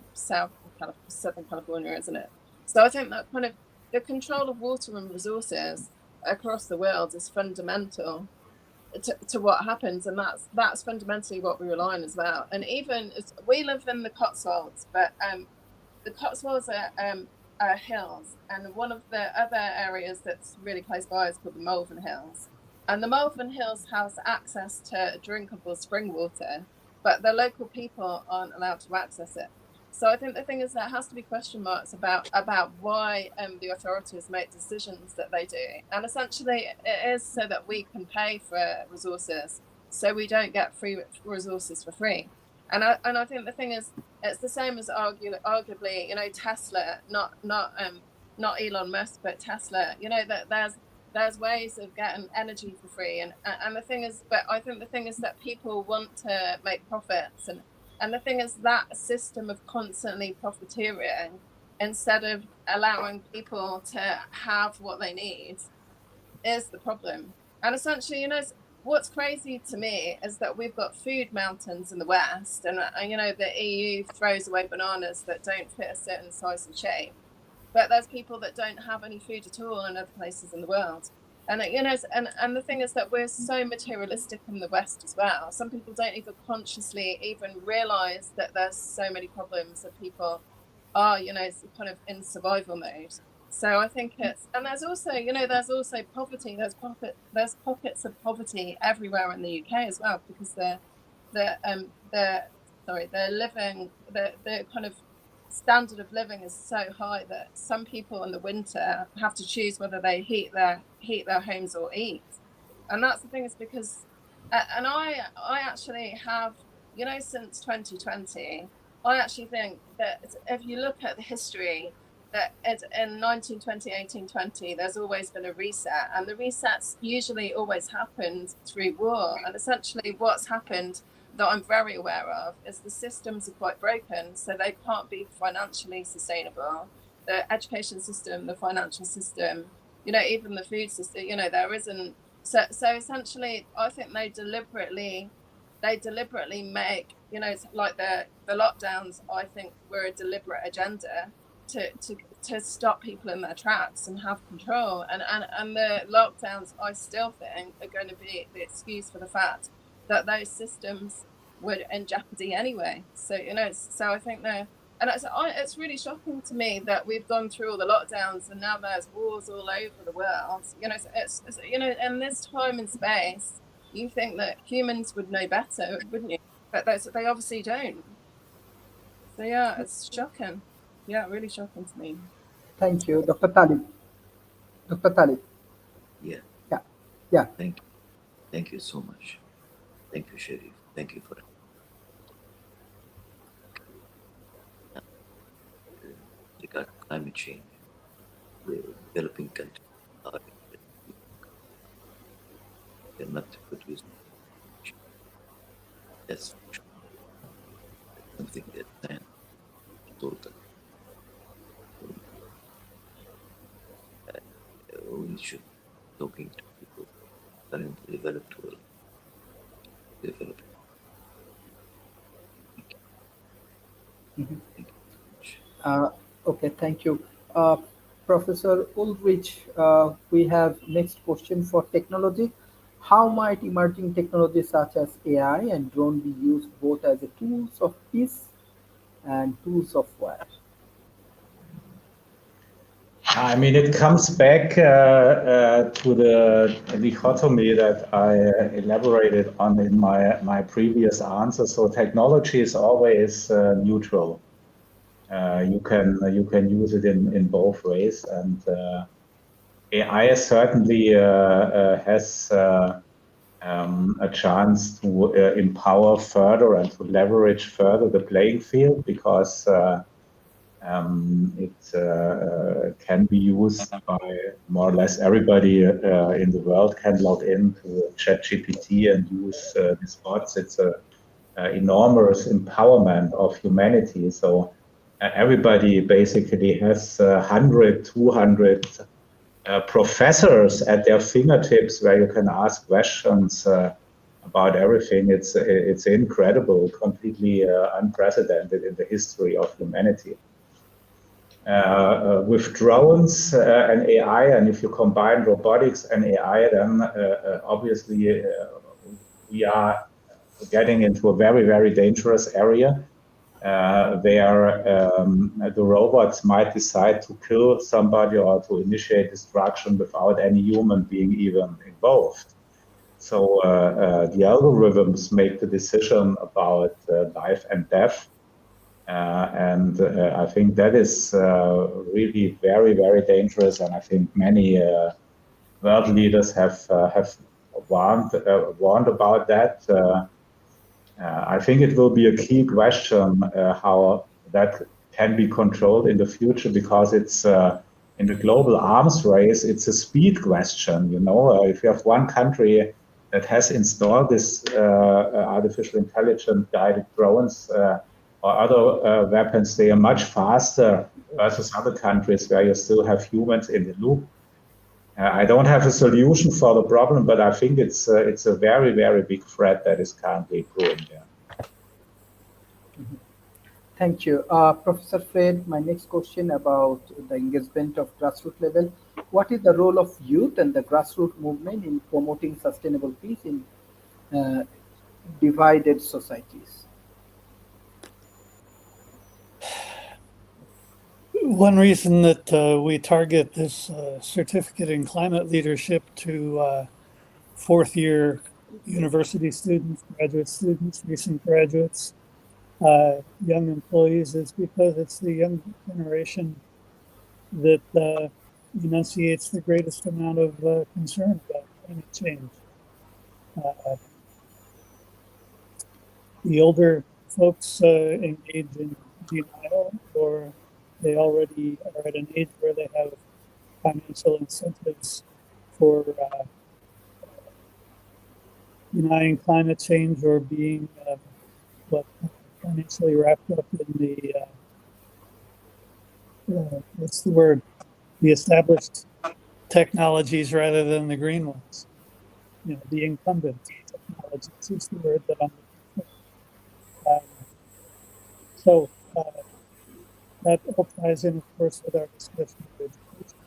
California, isn't it? So I think that kind of the control of water and resources across the world is fundamental to what happens, and that's fundamentally what we rely on as well. And even we live in the Cotswolds, but the Cotswolds are hills, and one of the other areas that's really close by is called the Malvern Hills. And the Malvern Hills has access to drinkable spring water, but the local people aren't allowed to access it. So I think the thing is there has to be question marks about why the authorities make decisions that they do. And essentially it is so that we can pay for resources, so we don't get free resources for free. And I think the thing is, it's the same as arguably, Tesla, not Elon Musk, but Tesla. That there's ways of getting energy for free, and the thing is, but I think the thing is that people want to make profits, and the thing is that system of constantly profiteering instead of allowing people to have what they need is the problem. And essentially, what's crazy to me is that we've got food mountains in the West, and the EU throws away bananas that don't fit a certain size and shape, but there's people that don't have any food at all in other places in the world. And and the thing is that we're so materialistic in the West as well. Some people don't even consciously even realize that there's so many problems that people are kind of in survival mode. So I think and there's also poverty. There's pockets of poverty everywhere in the UK as well, because they're kind of standard of living is so high that some people in the winter have to choose whether they heat their homes or eat. And that's the thing, is because and I actually have, you know, since 2020, I actually think that if you look at the history, that in 1920, 1820, there's always been a reset, and the resets usually always happened through war. And essentially what's happened that I'm very aware of is the systems are quite broken, so they can't be financially sustainable. The education system, the financial system, you know, even the food system, you know, there isn't. So essentially, I think they deliberately make, you know, like the lockdowns, I think were a deliberate agenda to stop people in their tracks and have control. And the lockdowns, I still think, are going to be the excuse for the fact that those systems were in jeopardy anyway. So, you know, so I think they're, and it's really shocking to me that we've gone through all the lockdowns and now there's wars all over the world. You know, it's you know, in this time and space, you think that humans would know better, wouldn't you? But they obviously don't. So yeah, it's shocking. Yeah, really shocking to me.
Thank you, Dr. Talib. Dr. Talib.
Yeah.
Yeah. Yeah.
Thank you so much. Thank you, Sharif. Thank you for it. Regarding climate change, the developing countries are they're not producing. That's something that man told us. We should talking to people in the developed world. Developing.
Okay, thank you. Professor Ulrich, we have next question for technology. How might emerging technologies such as AI and drone be used both as a tools of peace and tools of war?
I mean, it comes back to the dichotomy that I elaborated on in my previous answer. So technology is always neutral. You can use it in both ways, and AI certainly has a chance to empower further and to leverage further the playing field, because it can be used by more or less everybody in the world can log into ChatGPT and use these bots. It's an enormous empowerment of humanity. So everybody basically has 100, 200 professors at their fingertips where you can ask questions about everything. It's incredible, completely unprecedented in the history of humanity. With drones and AI, and if you combine robotics and AI, then obviously we are getting into a very, very dangerous area where the robots might decide to kill somebody or to initiate destruction without any human being even involved. So the algorithms make the decision about life and death. And I think that is really very, very dangerous. And I think many world leaders have warned about that. I think it will be a key question how that can be controlled in the future, because it's in the global arms race, it's a speed question. You know, if you have one country that has installed this artificial intelligence guided drones or other weapons, they are much faster versus other countries where you still have humans in the loop. I don't have a solution for the problem, but I think it's a very, very big threat that is currently growing there.
Thank you. Professor Fred, my next question about the engagement of grassroots level. What is the role of youth and the grassroots movement in promoting sustainable peace in divided societies?
One reason that we target this certificate in climate leadership to fourth year university students, graduate students, recent graduates, young employees is because it's the young generation that enunciates the greatest amount of concern about climate change. The older folks engage in denial, or they already are at an age where they have financial incentives for denying climate change or being financially wrapped up in the what's the word? The established technologies rather than the green ones. You know, the incumbent technologies is the word that I'm looking for. So that all ties in, of course, with our discussion of education.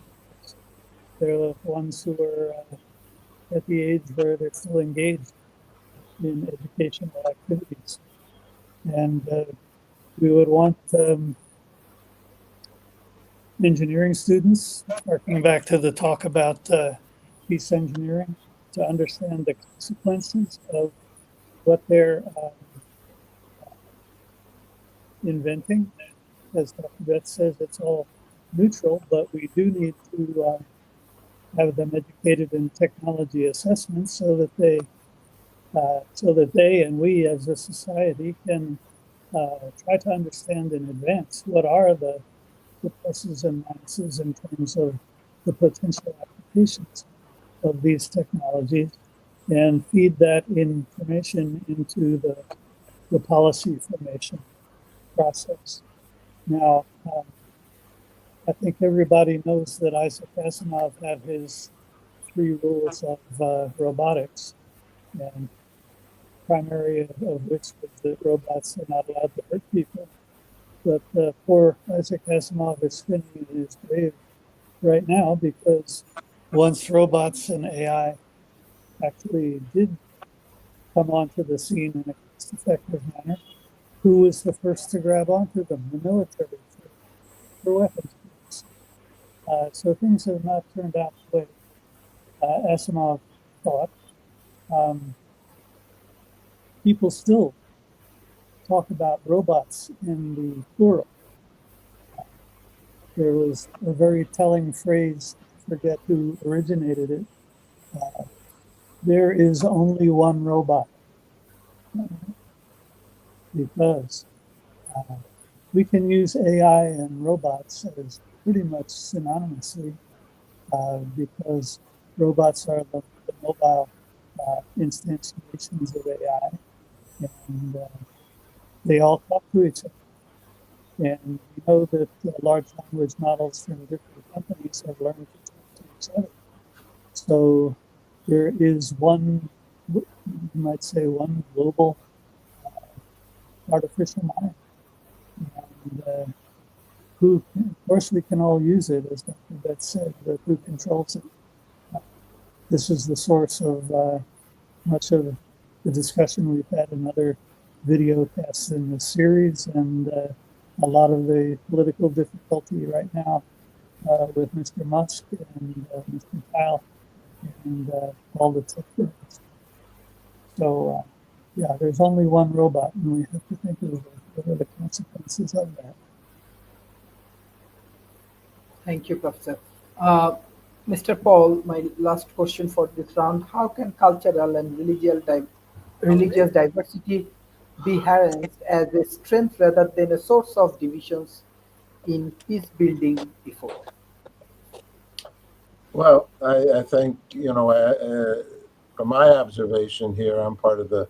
They're the ones who are at the age where they're still engaged in educational activities. And we would want engineering students, harking back to the talk about peace engineering, to understand the consequences of what they're inventing. As Dr. Betts says, it's all neutral, but we do need to have them educated in technology assessments so that they and we as a society can try to understand in advance what are the pluses and minuses in terms of the potential applications of these technologies, and feed that information into the policy formation process. Now, I think everybody knows that Isaac Asimov had his 3 rules of robotics, and primary of which was that robots are not allowed to hurt people. But poor Isaac Asimov is spinning in his grave right now, because once robots and AI actually did come onto the scene in a cost-effective manner, who was the first to grab onto them? The military, for weapons use. So things have not turned out the way Asimov thought. People still talk about robots in the plural. There was a very telling phrase, I forget who originated it. There is only one robot. Because we can use AI and robots as pretty much synonymously, because robots are the mobile instantiations of AI, and they all talk to each other. And we know that large language models from different companies have learned to talk to each other. So there is one, you might say, one global artificial mind. And who, of course, we can all use it, as Dr. Betts said, but who controls it? This is the source of much of the discussion we've had in other video casts in this series, and a lot of the political difficulty right now with Mr. Musk and Mr. Kyle and all the tech firms. So, yeah, there's only one robot, and we have to think of what are the consequences of that.
Thank you, Professor. Mr. Paul, my last question for this round. How can cultural and religious diversity be harnessed as a strength rather than a source of divisions in peace-building effort?
Well, I think, from my observation here, I'm part of the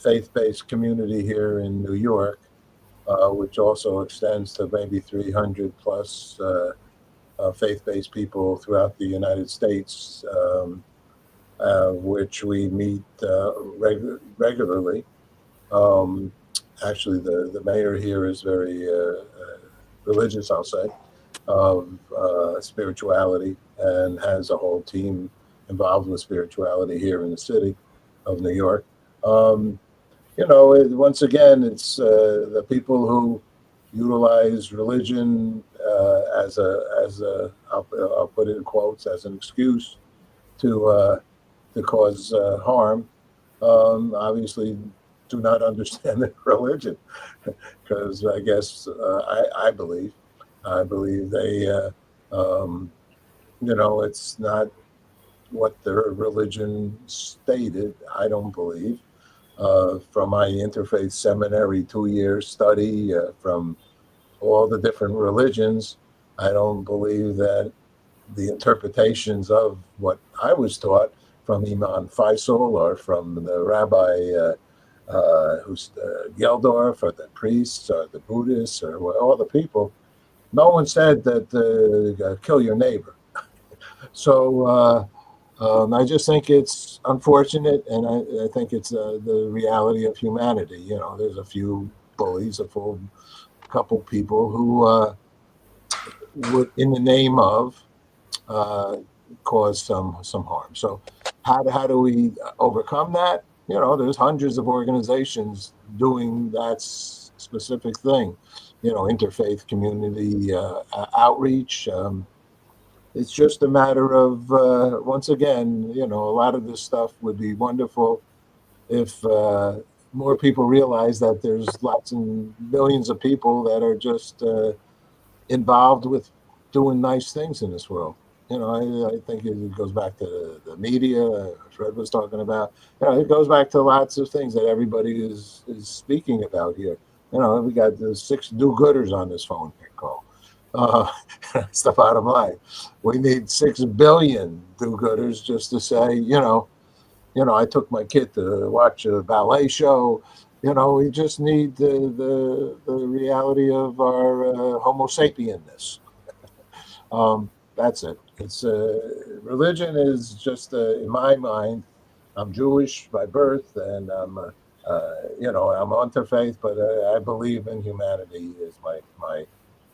faith-based community here in New York, which also extends to maybe 300 plus faith-based people throughout the United States, which we meet regularly. Actually, the mayor here is very religious, I'll say, of spirituality, and has a whole team involved with spirituality here in the city of New York. Once again, it's the people who utilize religion as a I'll put it in quotes, as an excuse to cause harm. Obviously, do not understand their religion, because I guess I believe they, it's not what their religion stated. I don't believe. From my interfaith seminary 2 year study from all the different religions, I don't believe that the interpretations of what I was taught from Imam Faisal or from the Rabbi who's Geldorf or the priests or the Buddhists or all the people, no one said that kill your neighbor. So I just think it's unfortunate, and I think it's the reality of humanity. There's a few bullies, couple people who would, in the name of, cause some harm. So how do we overcome that? There's hundreds of organizations doing that specific thing. Interfaith community outreach. It's just a matter of, once again, a lot of this stuff would be wonderful if more people realize that there's lots and millions of people that are just involved with doing nice things in this world. I think it goes back to the media, Fred was talking about. It goes back to lots of things that everybody is speaking about here. We got the 6 do-gooders on this phone call. That's the bottom line. We need 6 billion do-gooders just to say, I took my kid to watch a ballet show. We just need the reality of our Homo sapienness. That's it. It's religion is just, in my mind, I'm Jewish by birth, and I'm interfaith, but I believe in humanity is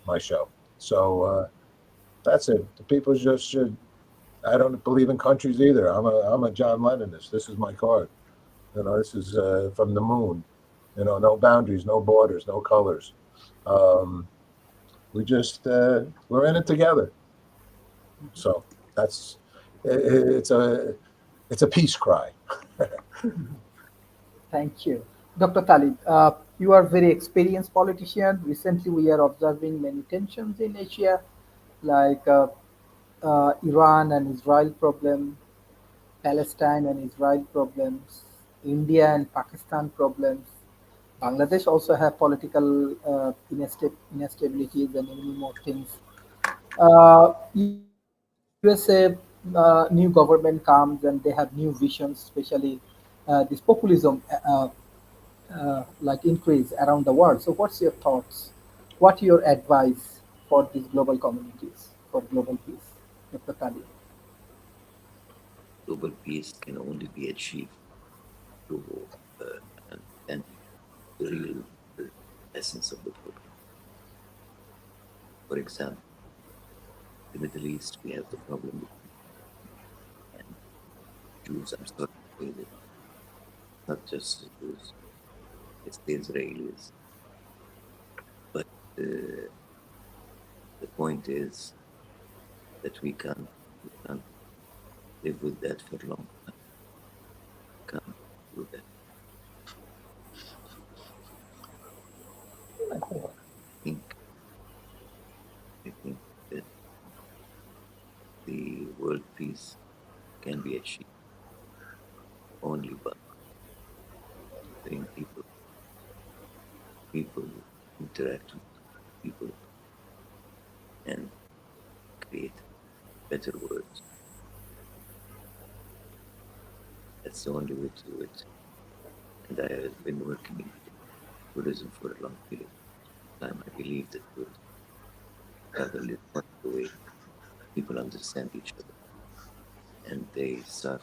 my show. So that's it. The people just should. I don't believe in countries either. I'm a John Lennonist. This is my card. This is from the moon. No boundaries, no borders, no colors. We just we're in it together. So that's it's a peace cry.
Thank you. Dr. Talib, you are a very experienced politician. Recently, we are observing many tensions in Asia, like Iran and Israel problem, Palestine and Israel problems, India and Pakistan problems. Bangladesh also have political instabilities and many more things. USA new government comes and they have new visions, especially this populism like increase around the world. So, what's your thoughts? What your advice for these global communities for global peace, Dr. Talib?
Global peace can only be achieved through understanding the real essence of the problem. For example, in the Middle East, we have the problem with and Jews. I'm sorry to say that, not just the Jews, it's the Israelis. But the point is that we can't live with that for long. Can't do that. I think that the world peace can be achieved only by letting people interact with people and create better words. That's the only way to do it. And I have been working in Buddhism for a long period of time. I believe that travel is one of the way people understand each other, and they start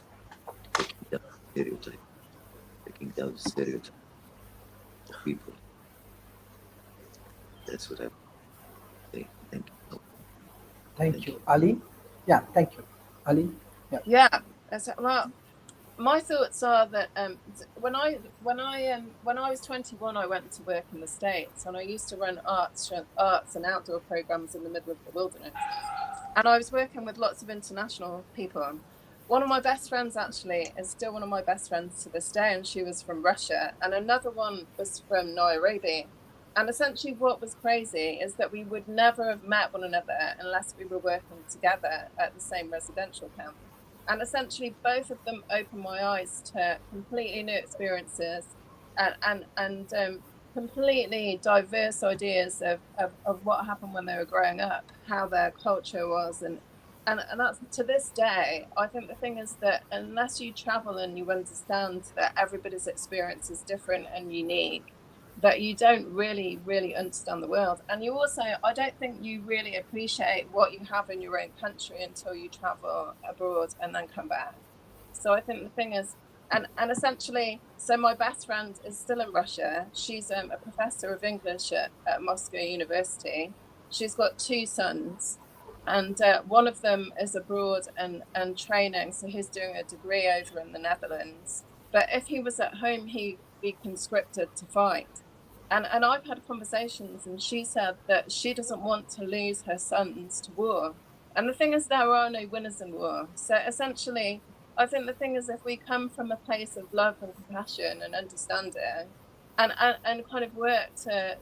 taking down the stereotype of people. That's what I say. Thank you.
Thank you, Ali. Yeah, thank you, Ali.
Yeah. Well, my thoughts are that when I was 21, I went to work in the States, and I used to run arts and outdoor programs in the middle of the wilderness. And I was working with lots of international people. one of my best friends actually is still one of my best friends to this day, and she was from Russia, and another one was from Nairobi. And essentially what was crazy is that we would never have met one another unless we were working together at the same residential camp. And essentially both of them opened my eyes to completely new experiences and completely diverse ideas of what happened when they were growing up, how their culture was, and that's to this day. I think the thing is that unless you travel and you understand that everybody's experience is different and unique, that you don't really understand the world. And you also, I don't think you really appreciate what you have in your own country until you travel abroad and then come back. So I think the thing is, and essentially, so my best friend is still in Russia. She's a professor of English at Moscow University. She's got 2 sons, and one of them is abroad and training, so he's doing a degree over in the Netherlands. But if he was at home, he'd be conscripted to fight. And I've had conversations, and she said that she doesn't want to lose her sons to war. And the thing is, there are no winners in war. So essentially, I think the thing is, if we come from a place of love and compassion and understanding, and kind of work to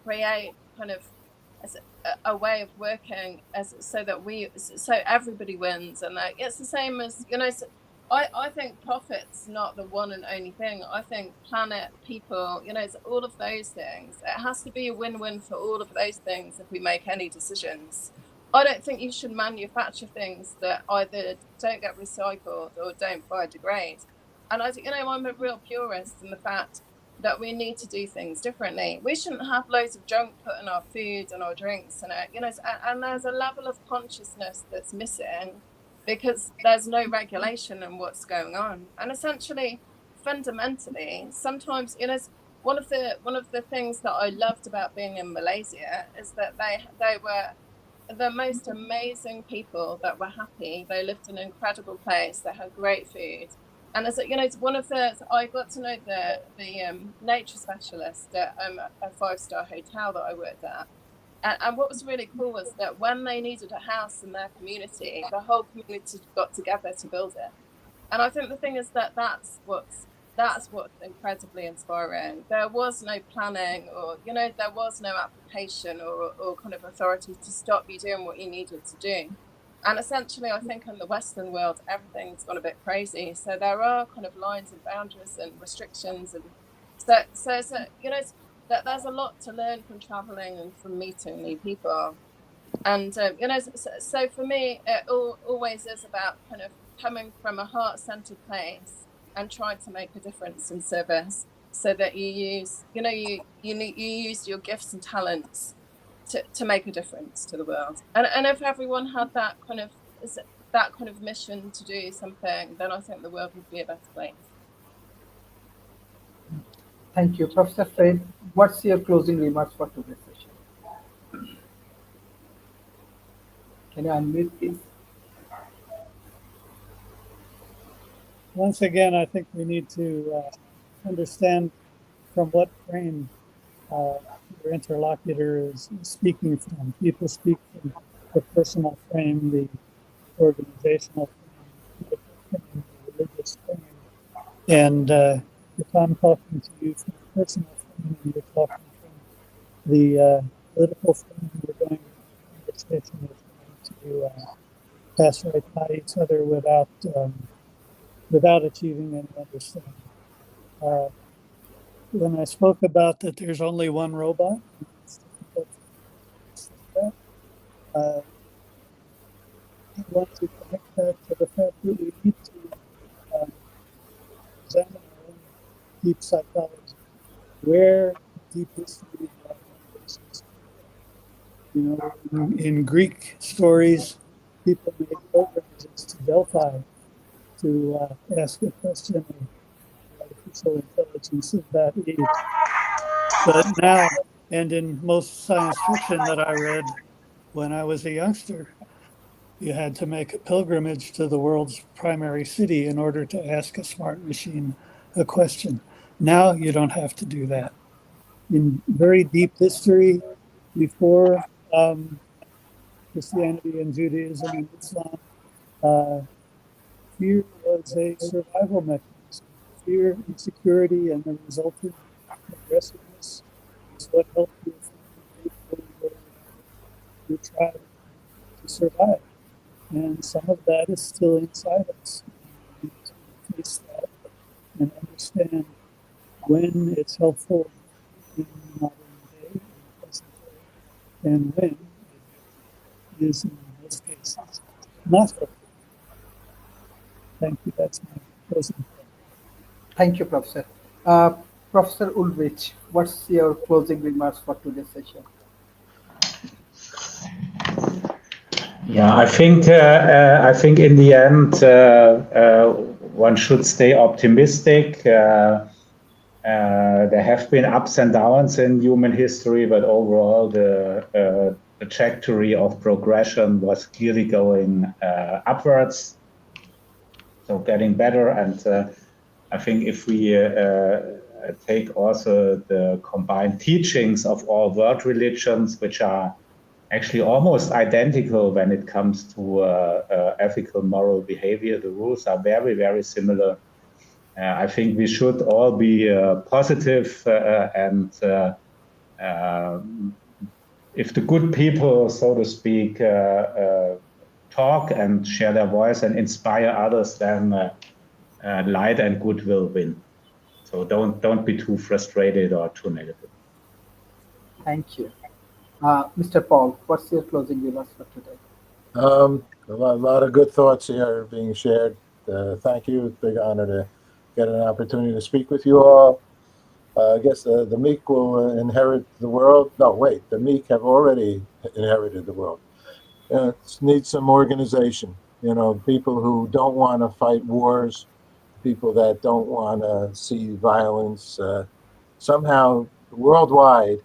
create kind of a way of working so everybody wins, and like it's the same as, you know. I think profit's not the one and only thing. I think planet, people, you know, it's all of those things. It has to be a win-win for all of those things if we make any decisions. I don't think you should manufacture things that either don't get recycled or don't biodegrade. And I'm a real purist in the fact that we need to do things differently. We shouldn't have loads of junk put in our food and our drinks, and and there's a level of consciousness that's missing because there's no regulation in what's going on. And essentially, fundamentally, sometimes, one of the things that I loved about being in Malaysia is that they were the most amazing people that were happy. They lived in an incredible place. They had great food. And it's one of the, I got to know the nature specialist at a 5-star hotel that I worked at. And what was really cool was that when they needed a house in their community, the whole community got together to build it. And I think the thing is that that's what's incredibly inspiring. There was no planning, or there was no application or kind of authority to stop you doing what you needed to do. And essentially, I think in the Western world, everything's gone a bit crazy. So there are kind of lines and boundaries and restrictions, and so that there's a lot to learn from traveling and from meeting new people. And so for me, it always is about kind of coming from a heart-centered place and trying to make a difference in service, so that you use you use your gifts and talents to make a difference to the world. And if everyone had that kind of mission to do something, then I think the world would be a better place.
Thank you. Professor Fred, what's your closing remarks for today's session? Can you unmute, please?
Once again, I think we need to understand from what frame your interlocutor is speaking from. People speak from the personal frame, the organizational frame, the religious frame. And if I'm talking to you from the personal frame and you're talking from the political frame, we're going to conversation is going to pass right by each other without achieving any understanding. When I spoke about that there's only one robot, I want to connect that to the fact that we need to examine our own deep psychology, where deep history is. In Greek stories, people made pilgrimages to Delphi to ask a question of artificial intelligence of that age. But now, and in most science fiction that I read when I was a youngster, you had to make a pilgrimage to the world's primary city in order to ask a smart machine a question. Now you don't have to do that. In very deep history, before Christianity and Judaism and Islam, fear was a survival mechanism. Fear, insecurity, and the resultant aggressiveness is what helped your family or your tribe to survive. And some of that is still inside us. We need to face that and understand when it's helpful in the modern day, in the present day, and when it is, in most cases, not helpful. Thank you. That's my closing point.
Thank you, Professor. Uh, Professor Ulrich, what's your closing remarks for today's session?
Yeah, I think in the end one should stay optimistic. There have been ups and downs in human history, but overall the trajectory of progression was clearly going upwards, so getting better. And I think if we take also the combined teachings of all world religions, which are actually almost identical when it comes to ethical moral behavior, the rules are very, very similar. I think we should all be positive and if the good people, so to speak, talk and share their voice and inspire others, then light and good will win. So don't be too frustrated or too negative.
Thank you. Mr. Paul, what's your closing remarks for today?
A lot of good thoughts here being shared. Thank you. It's a big honor to get an opportunity to speak with you all. I guess the meek will inherit the world. No, wait, the meek have already inherited the world. It needs some organization. People who don't want to fight wars, people that don't want to see violence. Somehow, worldwide,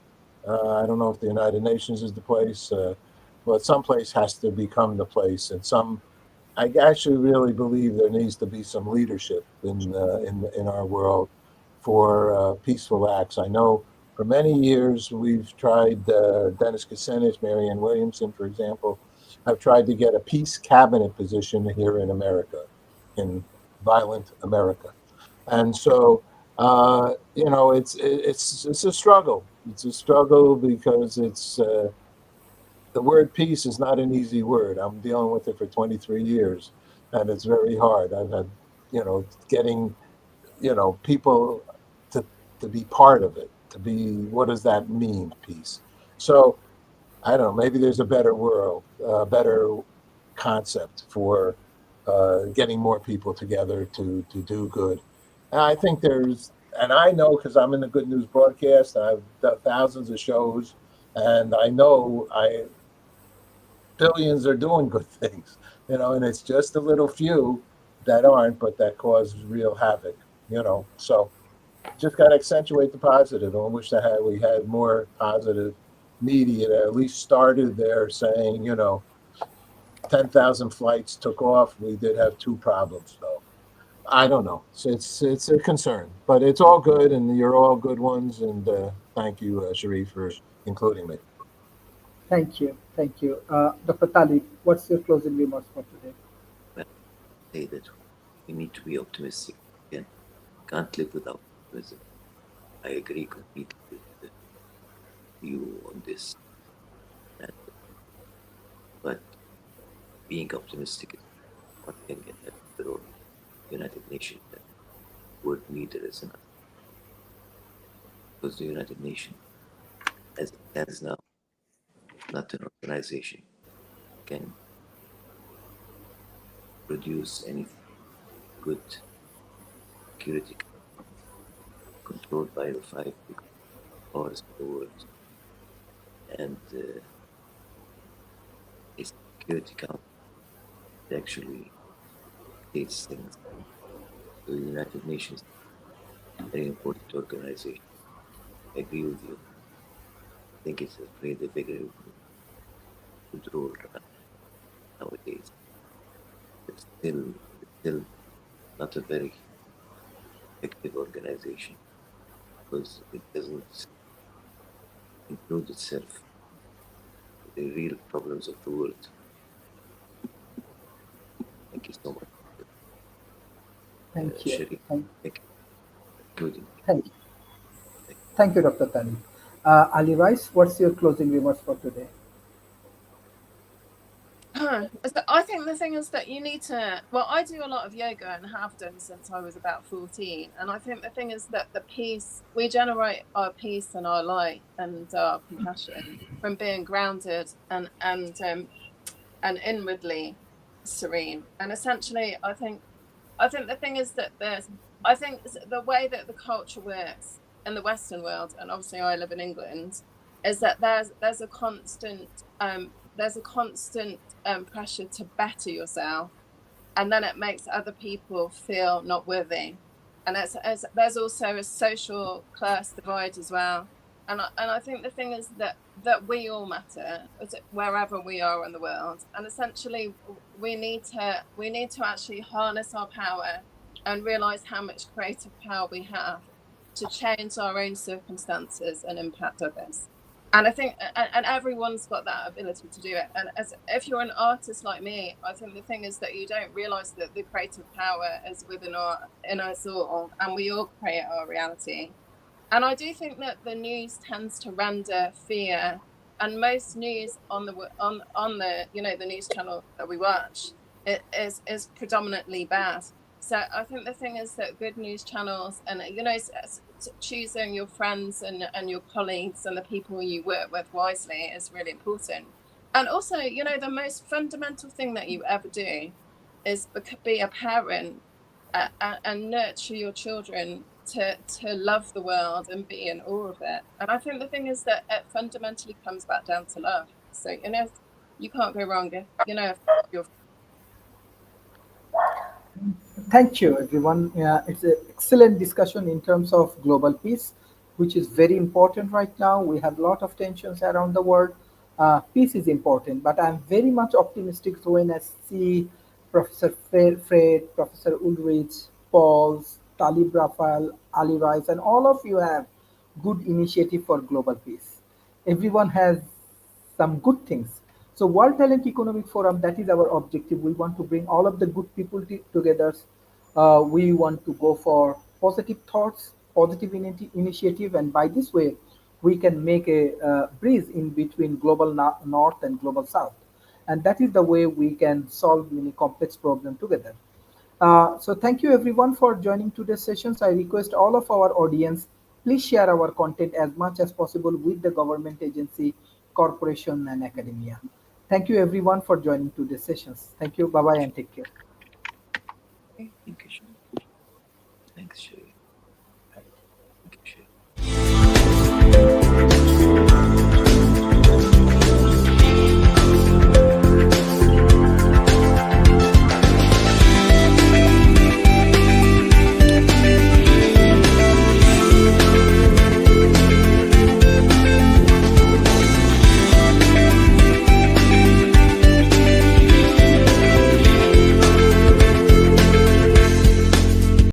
I don't know if the United Nations is the place, but some place has to become the place. And I actually really believe there needs to be some leadership in our world for peaceful acts. I know for many years we've tried, Dennis Kucinich, Marianne Williamson, for example, have tried to get a peace cabinet position here in America, in violent America. And so, it's a struggle. It's a struggle because the word peace is not an easy word. I'm dealing with it for 23 years, and it's very hard. I've had, getting, people to be part of it, to be, what does that mean, peace? So I don't know, maybe there's a better world, a better concept for getting more people together to do good. And I think and I know because I'm in the Good News broadcast, and I've done thousands of shows, and I know billions are doing good things, and it's just a little few that aren't, but that cause real havoc. So just got to accentuate the positive. I wish we had more positive media that at least started there saying, 10,000 flights took off. We did have two problems, though. I don't know. So it's a concern, but it's all good, and you're all good ones. And thank you, Sharif, for including me.
Thank you. Thank you. Dr. Talib, what's your closing remarks for today?
Well, say that we need to be optimistic. Again, can't live without optimism. I agree completely with you on this. And, but being optimistic is one thing, and the role United Nations and world leader is another. Because the United Nations, as it stands now, not an organization, can produce any good security controlled by the five big powers of the world. And a security council actually dictates things. So the United Nations is a very important organization. I agree with you. I think it's a very bigger role nowadays. It's still not a very effective organization because it doesn't include itself with the real problems of the world. Thank you so much.
Thank you.
Shireen.
Thank,
Including.
thank you. Thank you, Dr. Tani. Ali Rice, what's your closing remarks for today?
So I think the thing is that you need to. Well, I do a lot of yoga and have done since I was about 14. And I think the thing is that the peace, we generate our peace and our light and our compassion from being grounded and inwardly serene. And essentially, I think the thing is that I think the way that the culture works in the Western world, and obviously I live in England, is that there's a constant pressure to better yourself, and then it makes other people feel not worthy, and there's also a social class divide as well. And I think the thing is that we all matter wherever we are in the world, and essentially we need to actually harness our power and realize how much creative power we have to change our own circumstances and impact others. And I think, and everyone's got that ability to do it. And if you're an artist like me, I think the thing is that you don't realize that the creative power is in us all, and we all create our reality. And I do think that the news tends to render fear, and most news on the the news channel that we watch, it is predominantly bad. So I think the thing is that good news channels and choosing your friends and your colleagues and the people you work with wisely is really important. And also, the most fundamental thing that you ever do is be a parent and nurture your children to love the world and be in awe of it. And I think the thing is that it fundamentally comes back down to love. So you can't go wrong if you're.
Thank you, everyone. It's an excellent discussion in terms of global peace, which is very important right now. We have a lot of tensions around the world. Peace is important, but I'm very much optimistic when I see Professor Fred, Professor Ulrich, Pauls, Talib Raphael, Ali Rice, and all of you have good initiative for global peace. Everyone has some good things. So World Talent Economic Forum, that is our objective. We want to bring all of the good people together. We want to go for positive thoughts, positive initiative, and by this way, we can make a bridge in between global north and global south. And that is the way we can solve many complex problems together. So thank you everyone for joining today's sessions. I request all of our audience, please share our content as much as possible with the government agency, corporation, and academia. Thank you everyone for joining today's sessions. Thank you. Bye bye and take care.
Thank you. Thanks, Shireen.